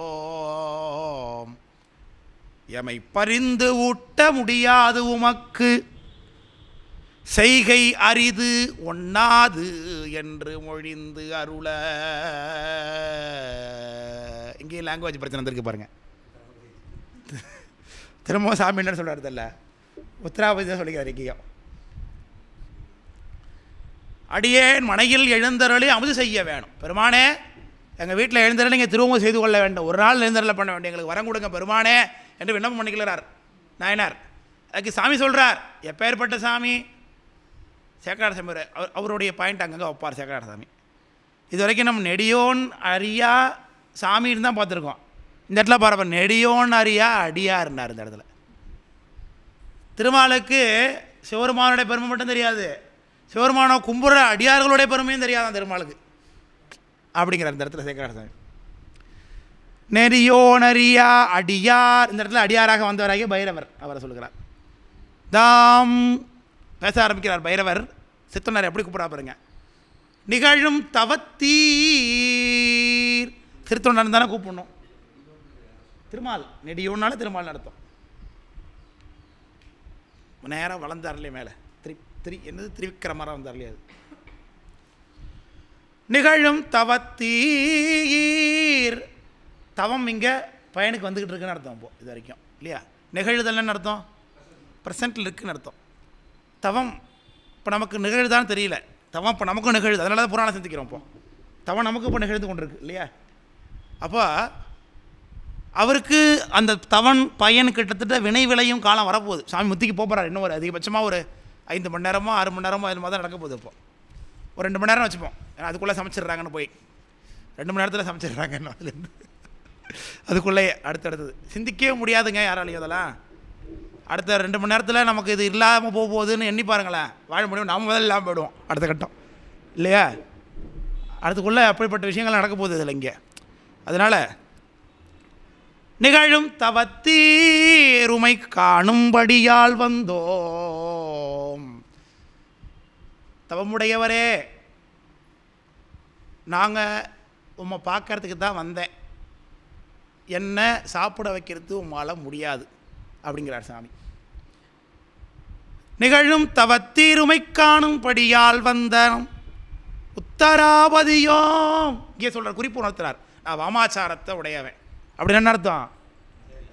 எமை பரிந்து ஊட்ட முடியாது உமக்கு செய்கை அரிது ஒண்ணாது என்று மொழிந்து அருள. இங்கேயும் லாங்குவேஜ் பிரச்சனை வந்திருக்கு பாருங்க. திரும்ப சாமி என்ன சொல்கிறார் தெரியல, உத்தராபதி தான் சொல்லிக்கிறார். இங்கேயும் அடியேன் மனையில் எழுந்தருளி அமுது செய்ய வேணும். பெருமானே எங்கள் வீட்டில் எழுந்தருளி நீங்கள் திரும்ப செய்து கொள்ள வேண்டும். ஒரு நாள் எழுந்தருளை பண்ண வேண்டும், எங்களுக்கு வரம் கொடுங்க பெருமானே என்று விண்ணப்பம் பண்ணிக்கிறார் நாயனார். அதுக்கு சாமி சொல்கிறார், எப்பேற்பட்ட சாமி? சேக்கராட சாமி அவருடைய பாயிண்ட் அங்கங்கே வைப்பார் சேக்கராட சாமி. இது வரைக்கும் நம்ம நெடியோன் அரியா சாமின்னு தான் பார்த்துருக்கோம். இந்த இடத்துல பாருப்ப நெடியோன் அரியா அடியார்னார். இந்த இடத்துல திருமாலுக்கு சிவருமானுடைய பெருமை மட்டும் தெரியாது, சிவருமானோ கும்புற அடியார்களுடைய பெருமையும் தெரியாதான் திருமாலுக்கு அப்படிங்கிறார் இந்த இடத்துல சேக்கராட சாமி. நெறியோனரியா அடியார், இந்த இடத்துல அடியாராக வந்தவராகிய பைரவர் அவரை சொல்லுகிறார். தாம் பேச ஆரம்பிக்கிறார் பைரவர். சித்தனார் எப்படி கூப்பிடா பாருங்க. நிகழும் தவத்தீர், திருத்தொண்டன் தானே கூப்பிடணும். திருமால் நெடியோன்னாலும் திருமால் நடத்தும். நேரம் வளர்ந்தார்லையே மேலே என்னது திரிவிக்கிரமராக வந்தார்லையே. அது நிகழும் தவத்தீர், தவம் இங்கே பையனுக்கு வந்துக்கிட்டு இருக்குன்னு அர்த்தம். இப்போது இது வரைக்கும் இல்லையா? நிகழுதல்னு அர்த்தம் ப்ரெசென்ட்டில் இருக்குன்னு அர்த்தம். தவம் இப்போ நமக்கு நிகழ்தான்னு தெரியல, தவம் இப்போ நமக்கும் நிகழுது. அதனால தான் புராணம் சிந்திக்கிறோம். இப்போ தவம் நமக்கு இப்போ நிகழ்ந்து கொண்டு இருக்கு இல்லையா? அப்போ அவருக்கு அந்த தவன் பையன் கிட்டத்தட்ட வினை விளையும் காலம் வரப்போகுது. சாமி முத்திக்கு போகிறார். இன்னும் ஒரு அதிகபட்சமாக ஒரு 5 மணி நேரமோ 6 மணி நேரமோ அது மாதிரி தான் நடக்க போகுது. இப்போ ஒரு 2 மணி நேரம் வச்சுப்போம், ஏன்னா அதுக்குள்ளே சமைச்சிட்றாங்கன்னு போய் 2 மணி நேரத்தில் சமைச்சிடுறாங்க இன்னும் அதுலேருந்து. அதுக்குள்ளே அடுத்தடுத்தது சிந்திக்கவே முடியாதுங்க யாராலையும். அதெல்லாம் அடுத்த 2 மணி நேரத்தில் நமக்கு இது இல்லாமல் போகுதுன்னு எண்ணி பாருங்களேன். வாழ முடியும், நாம் முதல்ல இல்லாமல் போயிடுவோம் அடுத்த கட்டம் இல்லையா? அடுத்துக்குள்ளே அப்படிப்பட்ட விஷயங்கள் நடக்க போகுது இதில் இங்கே. அதனால் நிகழும் தவத்தீருமை காணும்படியால் வந்தோம். தவமுடையவரே, நாங்கள் உம்மை பார்க்கறதுக்கு தான் வந்தேன், என்ன சாப்பிட வைக்கிறது உம்மால் முடியாது அப்படிங்கிறார் சாமி. நிகழும் தவத்தீருமை காணும்படியால் வந்த உத்தராபதியோம். இங்கே சொல்கிறார், குறிப்பு உணர்த்துறார். நான் வாமாச்சாரத்தை உடையவன் அப்படின்னு என்ன அர்த்தம்?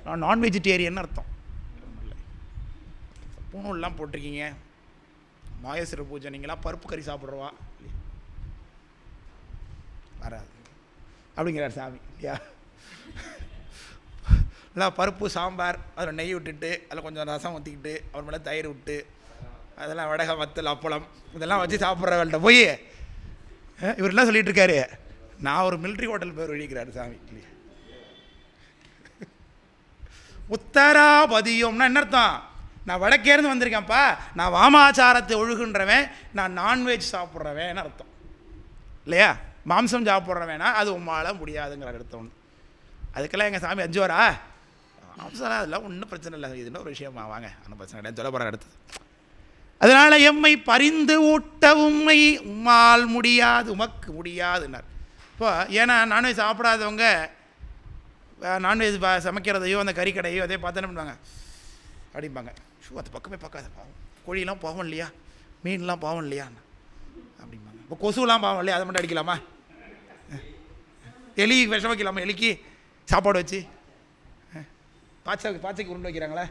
நான் நான் வெஜிடேரியன் அர்த்தம். பூணூல்லாம் போட்டிருக்கீங்க, மாயசிர பூஜை, நீங்களாம் பருப்பு கறி சாப்பிட்றவா வராது அப்படிங்கிறார் சாமி இல்லையா? இல்லை பருப்பு சாம்பார், அதில் நெய் விட்டுட்டு அதில் கொஞ்சம் ரசம் ஊற்றிக்கிட்டு அப்புறமேல தயிர் விட்டு அதெல்லாம் வடகை வத்தல் அப்பளம் இதெல்லாம் வச்சு சாப்பிட்றவள்கிட்ட போய் இவர் என்ன சொல்லிட்டு இருக்காரு? நான் ஒரு மிலிட்ரி ஹோட்டல் பேர் வழிக்கிறாரு சாமி இல்லையா? உத்தராபதியம்னா என்ன அர்த்தம்? நான் வடக்கேருந்து வந்திருக்கேன்ப்பா, நான் வாமாச்சாரத்தை ஒழுகுன்றவன், நான் நான்வெஜ் சாப்பிட்றவேன்னு அர்த்தம் இல்லையா? மாம்சம் சாப்பிட்றவேனா அது உம்மால் முடியாதுங்கிற அர்த்தம் ஒன்று. அதுக்கெல்லாம் எங்கள் சாமி அஞ்சுவாரா? மாம்சம் அதெல்லாம் ஒன்றும் பிரச்சனை இல்லை, இதுன்னு ஒரு விஷயமா வாங்க, ஒன்றும் பிரச்சனை கிடையாது, சொல்ல போகிற அடுத்தது. அதனால் எம்மை பரிந்து ஊட்ட உம்மை உம்மால் முடியாது, உமக்கு முடியாதுன்னார். இப்போ ஏன்னா நான்வெஜ் சாப்பிடாதவங்க நான்வெஜ் சமைக்கிறதையோ அந்த கறிக்கடையோ அதே பார்த்து என்ன பண்ணுவாங்க அப்படிம்பாங்க, ஷூ அந்த பக்கமே பார்க்காத, பாவம் கோழியெல்லாம் பாவம் இல்லையா, மீன்லாம் பாவம் இல்லையா அப்படிம்பாங்க. இப்போ கொசுலாம் பாவம் இல்லையா, அதை மட்டும் அடிக்கலாமா? எலி விஷம் வைக்கலாமா? எலிக்கு சாப்பாடு வச்சு பாய்ச்சைக்கு உருண்டு வைக்கிறாங்களே,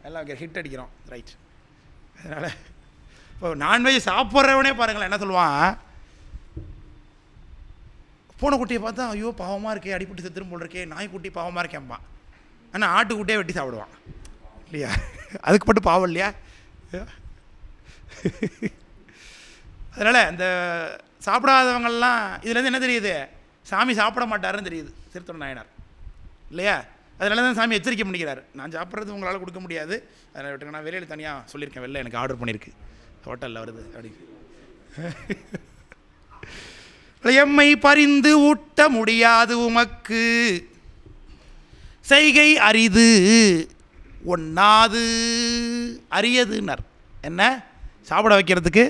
எல்லாம் வைக்கிற ஹிட் அடிக்கிறோம், ரைட். அதனால் இப்போ நான்வெஜ் சாப்பிட்றவனே பாருங்களேன் என்ன சொல்லுவான், பூனைக்குட்டியை பார்த்தா ஐயோ பாவமாக இருக்கே, அடிப்பட்டு செத்துரும் போல் இருக்கே, நாய்க்குட்டி பாவமாக இருக்கேன்பான். ஆனால் ஆட்டுக்குட்டியே வெட்டி சாப்பிடுவான் இல்லையா? அதுக்கு மட்டும் பாவம் இல்லையா? அதனால் இந்த சாப்பிடாதவங்கள்லாம் இதுலேருந்து என்ன தெரியுது? சாமி சாப்பிட மாட்டாருன்னு தெரியுது சிறுத்தொண்ட நாயனார் இல்லையா? அதனால தான் சாமி எச்சரிக்கை பண்ணிக்கிறார், நான் சாப்பிட்றது உங்களால் கொடுக்க முடியாது, அதனால் விட்டுங்க, நான் வெளியில் தனியாக சொல்லியிருக்கேன், வெளில எனக்கு ஆர்டர் பண்ணியிருக்கு, ஹோட்டலில் வருது அப்படின்னு. எம்மை பரிந்து ஊட்ட முடியாது உமக்கு செய்கை அரிது ஒண்ணாது. அரியதுன்னர் என்ன? சாப்பிட வைக்கிறதுக்கு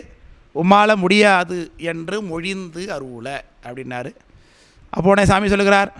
உம்மால முடியாது என்று மொழிந்து அருள அப்படின்னாரு. அப்போ உடனே சாமி சொல்லுகிறார்,